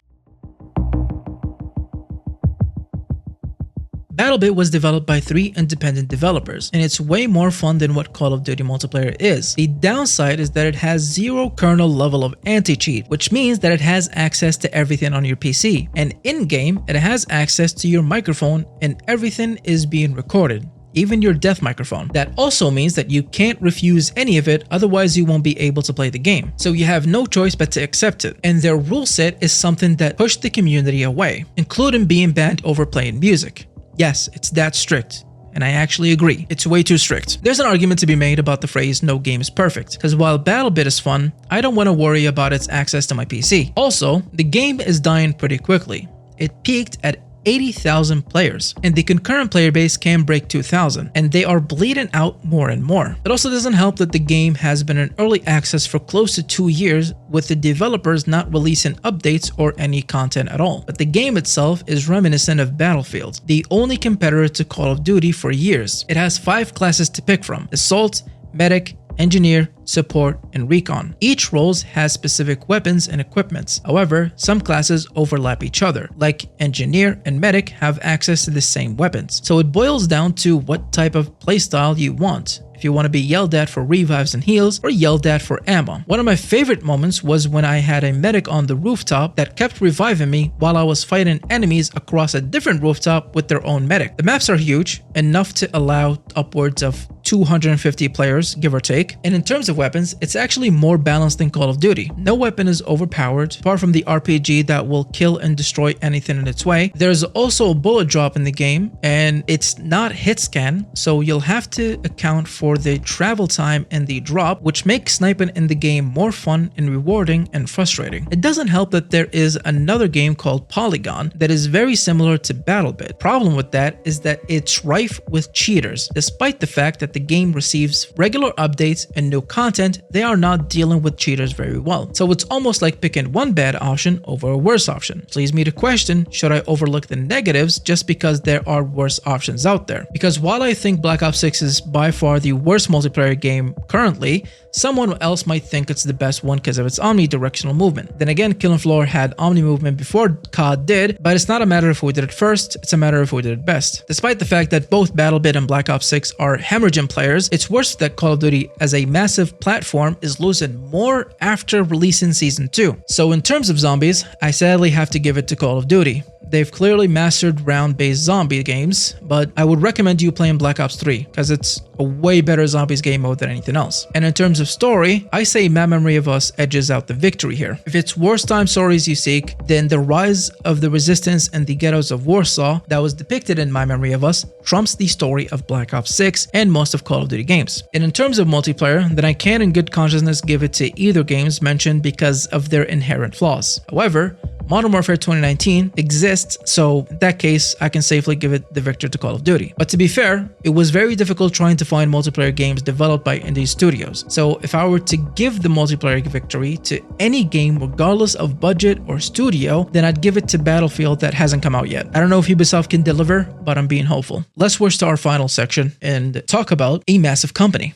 S1: BattleBit was developed by 3 independent developers, and it's way more fun than what Call of Duty multiplayer is. The downside is that it has 0 kernel level of anti-cheat, which means that it has access to everything on your PC. And in-game, it has access to your microphone, and everything is being recorded, even your death microphone. That also means that you can't refuse any of it, otherwise you won't be able to play the game. So you have no choice but to accept it. And their rule set is something that pushed the community away, including being banned over playing music. Yes, it's that strict, and I actually agree. It's way too strict. There's an argument to be made about the phrase "no game is perfect," because while BattleBit is fun, I don't want to worry about its access to my PC. Also, the game is dying pretty quickly. It peaked at 80,000 players, and the concurrent player base can break 2,000, and they are bleeding out more and more. It also doesn't help that the game has been in early access for close to 2 years, with the developers not releasing updates or any content at all. But the game itself is reminiscent of Battlefield, the only competitor to Call of Duty for years. It has 5 classes to pick from: Assault, Medic, Engineer, Support, and Recon. Each roles has specific weapons and equipments. However, some classes overlap each other, like Engineer and Medic have access to the same weapons. So it boils down to what type of playstyle you want. If you want to be yelled at for revives and heals, or yelled at for ammo. One of my favorite moments was when I had a medic on the rooftop that kept reviving me while I was fighting enemies across a different rooftop with their own medic. The maps are huge, enough to allow upwards of 250 players, give or take. And in terms of weapons, it's actually more balanced than Call of Duty. No weapon is overpowered, apart from the RPG that will kill and destroy anything in its way. There's also a bullet drop in the game, and it's not hit scan, so you'll have to account for the travel time and the drop, which makes sniping in the game more fun and rewarding and frustrating. It doesn't help that there is another game called Polygon that is very similar to BattleBit. Problem with that is that it's rife with cheaters. Despite the fact that the game receives regular updates and new content, they are not dealing with cheaters very well. So it's almost like picking one bad option over a worse option. Which leads me to question, should I overlook the negatives just because there are worse options out there? Because while I think Black Ops 6 is by far the worst multiplayer game currently, someone else might think it's the best one because of its omnidirectional movement. Then again, Killing Floor had omni movement before COD did, but it's not a matter of who did it first, it's a matter of who did it best. Despite the fact that both BattleBit and Black Ops 6 are hemorrhaging players, it's worse that Call of Duty as a massive platform is losing more after releasing Season 2. So in terms of zombies, I sadly have to give it to Call of Duty. They've clearly mastered round-based zombie games, but I would recommend you playing Black Ops 3 because it's a way better zombies game mode than anything else. And in terms of story, I say My Memory of Us edges out the victory here. If it's wartime stories you seek, then the rise of the resistance and the ghettos of Warsaw that was depicted in My Memory of Us trumps the story of Black Ops 6 and most of Call of Duty games. And in terms of multiplayer, then I can in good consciousness give it to either games mentioned because of their inherent flaws. However, Modern Warfare 2019 exists, so in that case, I can safely give it the victor to Call of Duty. But to be fair, it was very difficult trying to find multiplayer games developed by indie studios. So if I were to give the multiplayer victory to any game regardless of budget or studio, then I'd give it to Battlefield that hasn't come out yet. I don't know if Ubisoft can deliver, but I'm being hopeful. Let's switch to our final section and talk about a massive company.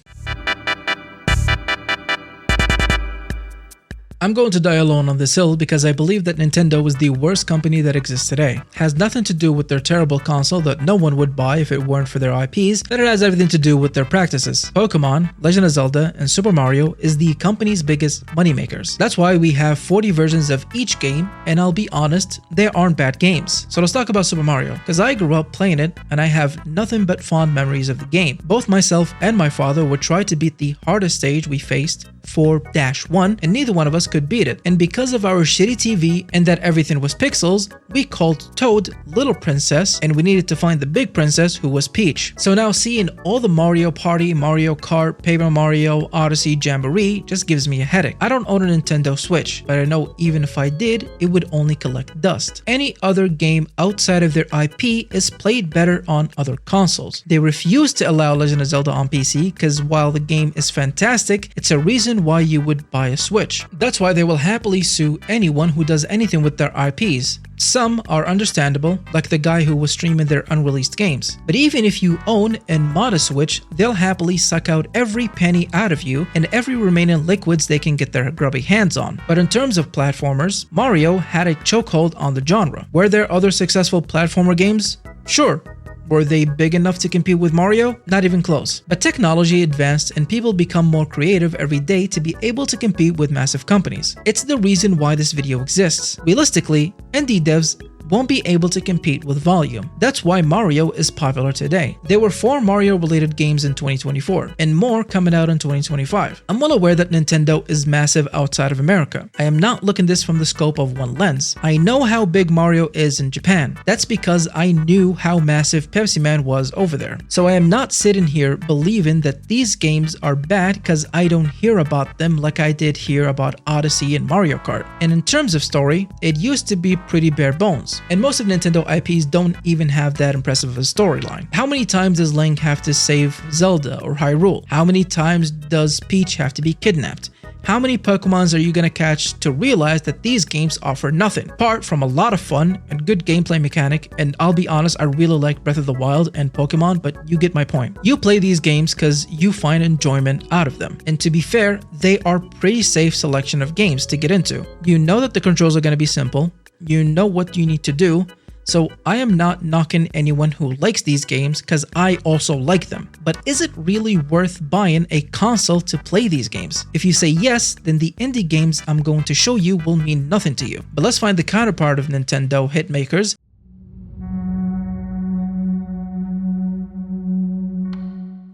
S1: I'm going to die alone on this hill because I believe that Nintendo is the worst company that exists today. It has nothing to do with their terrible console that no one would buy if it weren't for their IPs, but it has everything to do with their practices. Pokemon, Legend of Zelda, and Super Mario is the company's biggest moneymakers. That's why we have 40 versions of each game, and I'll be honest, they aren't bad games. So let's talk about Super Mario, because I grew up playing it and I have nothing but fond memories of the game. Both myself and my father would try to beat the hardest stage we faced, 4-1, and neither one of us could beat it. And because of our shitty TV and that everything was pixels, we called Toad Little Princess, and we needed to find the big princess who was Peach. So now seeing all the Mario Party, Mario Kart, Paper Mario, Odyssey, Jamboree just gives me a headache. I don't own a Nintendo Switch, but I know even if I did, it would only collect dust. Any other game outside of their IP is played better on other consoles. They refuse to allow Legend of Zelda on PC because while the game is fantastic, it's a reason why you would buy a Switch. That's why they will happily sue anyone who does anything with their IPs. Some are understandable, like the guy who was streaming their unreleased games. But even if you own and mod a Switch, they'll happily suck out every penny out of you and every remaining liquids they can get their grubby hands on. But in terms of platformers, Mario had a chokehold on the genre. Were there other successful platformer games? Sure. Were they big enough to compete with Mario? Not even close. But technology advanced and people become more creative every day to be able to compete with massive companies. It's the reason why this video exists. Realistically, indie devs won't be able to compete with volume. That's why Mario is popular today. There were 4 Mario-related games in 2024, and more coming out in 2025. I'm well aware that Nintendo is massive outside of America. I am not looking this from the scope of one lens. I know how big Mario is in Japan. That's because I knew how massive Pepsi Man was over there. So I am not sitting here believing that these games are bad because I don't hear about them like I did hear about Odyssey and Mario Kart. And in terms of story, it used to be pretty bare bones. And most of Nintendo IPs don't even have that impressive of a storyline. How many times does Link have to save Zelda or Hyrule? How many times does Peach have to be kidnapped? How many Pokemons are you gonna catch to realize that these games offer nothing, apart from a lot of fun and good gameplay mechanic? And I'll be honest, I really like Breath of the Wild and Pokemon, but you get my point. You play these games because you find enjoyment out of them. And to be fair, they are pretty safe selection of games to get into. You know that the controls are gonna be simple, you know what you need to do, so I am not knocking anyone who likes these games because I also like them. But is it really worth buying a console to play these games? If you say yes, then the indie games I'm going to show you will mean nothing to you. But let's find the counterpart of Nintendo hitmakers.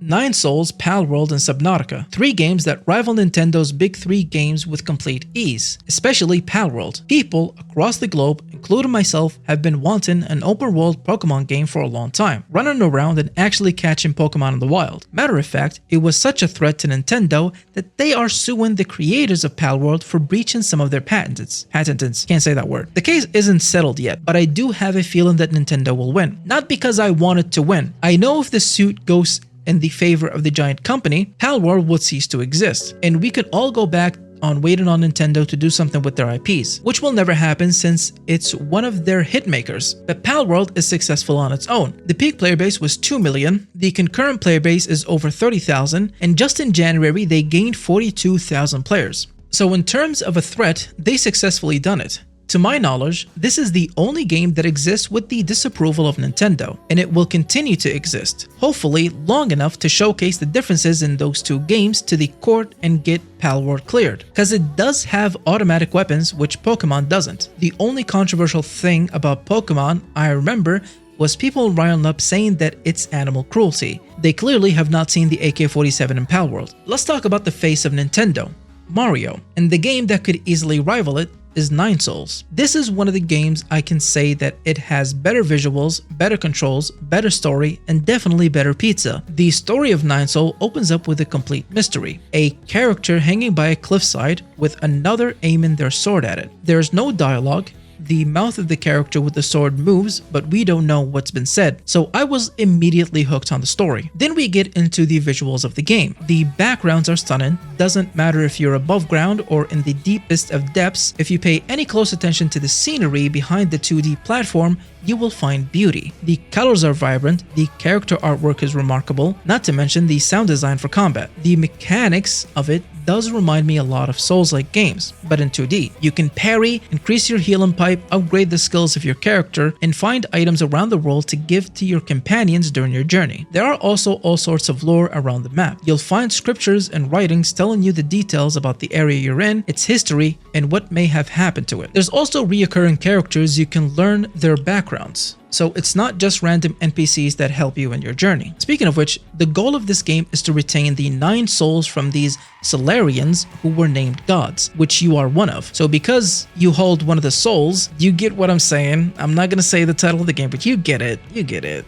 S1: Nine Souls, Palworld, and Subnautica. 3 games that rival Nintendo's big 3 games with complete ease, especially Palworld. People across the globe, including myself, have been wanting an open-world Pokemon game for a long time, running around and actually catching Pokemon in the wild. Matter of fact, it was such a threat to Nintendo that they are suing the creators of Palworld for breaching some of their patents. Can't say that word. The case isn't settled yet, but I do have a feeling that Nintendo will win. Not because I want it to win. I know if the suit goes in the favor of the giant company, Palworld would cease to exist, and we could all go back on waiting on Nintendo to do something with their IPs, which will never happen since it's one of their hitmakers. But Palworld is successful on its own. The peak player base was 2 million, the concurrent player base is over 30,000, and just in January they gained 42,000 players. So in terms of a threat, they successfully done it. To my knowledge, this is the only game that exists with the disapproval of Nintendo, and it will continue to exist, hopefully long enough to showcase the differences in those 2 games to the court and get Palworld cleared, because it does have automatic weapons which Pokemon doesn't. The only controversial thing about Pokemon I remember was people riling up saying that it's animal cruelty. They clearly have not seen the AK-47 in Palworld. Let's talk about the face of Nintendo, Mario, and the game that could easily rival it is Nine Souls. This is one of the games I can say that it has better visuals, better controls, better story, and definitely better pizza. The story of Nine Souls opens up with a complete mystery. A character hanging by a cliffside with another aiming their sword at it. There's no dialogue. The mouth of the character with the sword moves, but we don't know what's been said, so I was immediately hooked on the story. Then we get into the visuals of the game. The backgrounds are stunning, doesn't matter if you're above ground or in the deepest of depths. If you pay any close attention to the scenery behind the 2D platform, you will find beauty. The colors are vibrant, the character artwork is remarkable, not to mention the sound design for combat. The mechanics of it does remind me a lot of Souls-like games, but in 2D. You can parry, increase your healing pipe, upgrade the skills of your character, and find items around the world to give to your companions during your journey. There are also all sorts of lore around the map. You'll find scriptures and writings telling you the details about the area you're in, its history, and what may have happened to it. There's also reoccurring characters you can learn their backgrounds. So it's not just random NPCs that help you in your journey. Speaking of which, the goal of this game is to retain the 9 souls from these Solarians who were named gods, which you are one of. So because you hold one of the souls, you get what I'm saying. I'm not gonna say the title of the game, but you get it. You get it.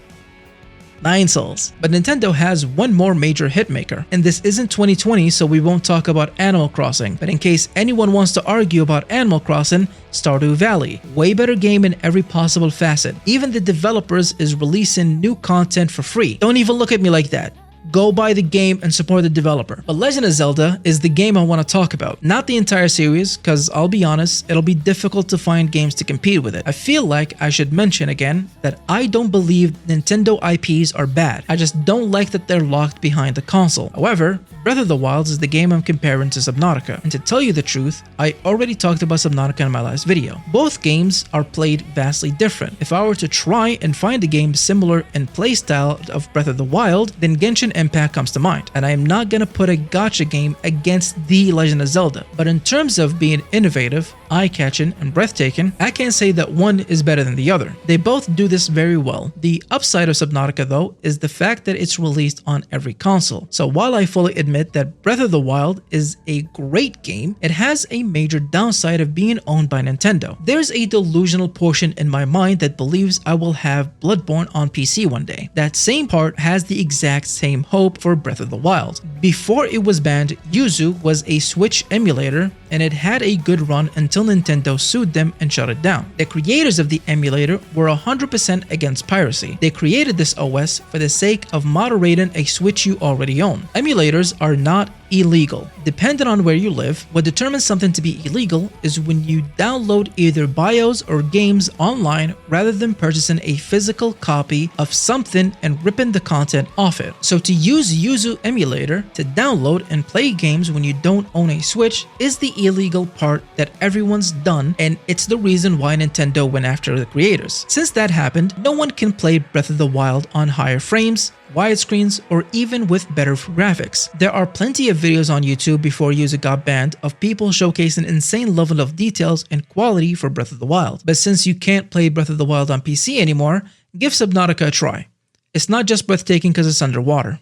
S1: 9 souls. But Nintendo has one more major hitmaker, and this isn't 2020, so we won't talk about Animal Crossing. But in case anyone wants to argue about Animal Crossing, Stardew Valley. Way better game in every possible facet. Even the developers is releasing new content for free. Don't even look at me like that. Go buy the game and support the developer. But Legend of Zelda is the game I want to talk about. Not the entire series, cause I'll be honest, it'll be difficult to find games to compete with it. I feel like I should mention again that I don't believe Nintendo IPs are bad. I just don't like that they're locked behind the console. However, Breath of the Wild is the game I'm comparing to Subnautica. And to tell you the truth, I already talked about Subnautica in my last video. Both games are played vastly different. If I were to try and find a game similar in playstyle of Breath of the Wild, then Genshin Impact comes to mind. And I am not gonna put a gacha game against the Legend of Zelda. But in terms of being innovative, eye-catching, and breathtaking, I can't say that one is better than the other. They both do this very well. The upside of Subnautica though is the fact that it's released on every console. So while I fully admit that Breath of the Wild is a great game, it has a major downside of being owned by Nintendo. There's a delusional portion in my mind that believes I will have Bloodborne on PC one day. That same part has the exact same hope for Breath of the Wild. Before it was banned, Yuzu was a Switch emulator and it had a good run until Nintendo sued them and shut it down. The creators of the emulator were 100% against piracy. They created this OS for the sake of moderating a Switch you already own. Emulators are not illegal. Depending on where you live, what determines something to be illegal is when you download either BIOS or games online rather than purchasing a physical copy of something and ripping the content off it. So to use Yuzu emulator to download and play games when you don't own a Switch is the illegal part that everyone's done, and it's the reason why Nintendo went after the creators. Since that happened, no one can play Breath of the Wild on higher frames, widescreens, or even with better graphics. There are plenty of videos on YouTube before Yuzu got banned of people showcasing insane level of details and quality for Breath of the Wild. But since you can't play Breath of the Wild on PC anymore, give Subnautica a try. It's not just breathtaking because it's underwater.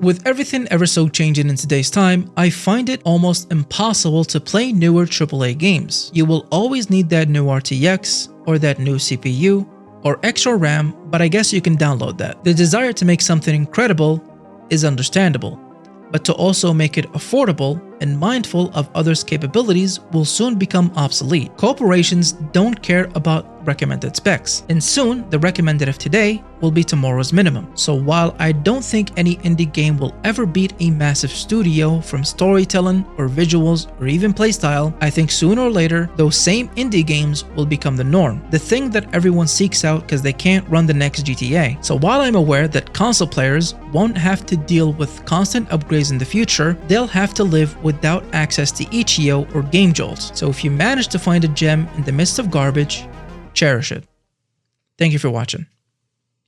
S1: With everything ever so changing in today's time, I find it almost impossible to play newer AAA games. You will always need that new RTX or that new CPU or extra RAM, but I guess you can download that. The desire to make something incredible is understandable, but to also make it affordable and mindful of others' capabilities will soon become obsolete. Corporations don't care about recommended specs, and soon the recommended of today will be tomorrow's minimum. So while I don't think any indie game will ever beat a massive studio from storytelling or visuals or even playstyle, I think sooner or later those same indie games will become the norm, the thing that everyone seeks out because they can't run the next GTA. So while I'm aware that console players won't have to deal with constant upgrades in the future, they'll have to live without access to Itch.io or Game Jolt. So if you manage to find a gem in the midst of garbage, cherish it. Thank you for watching.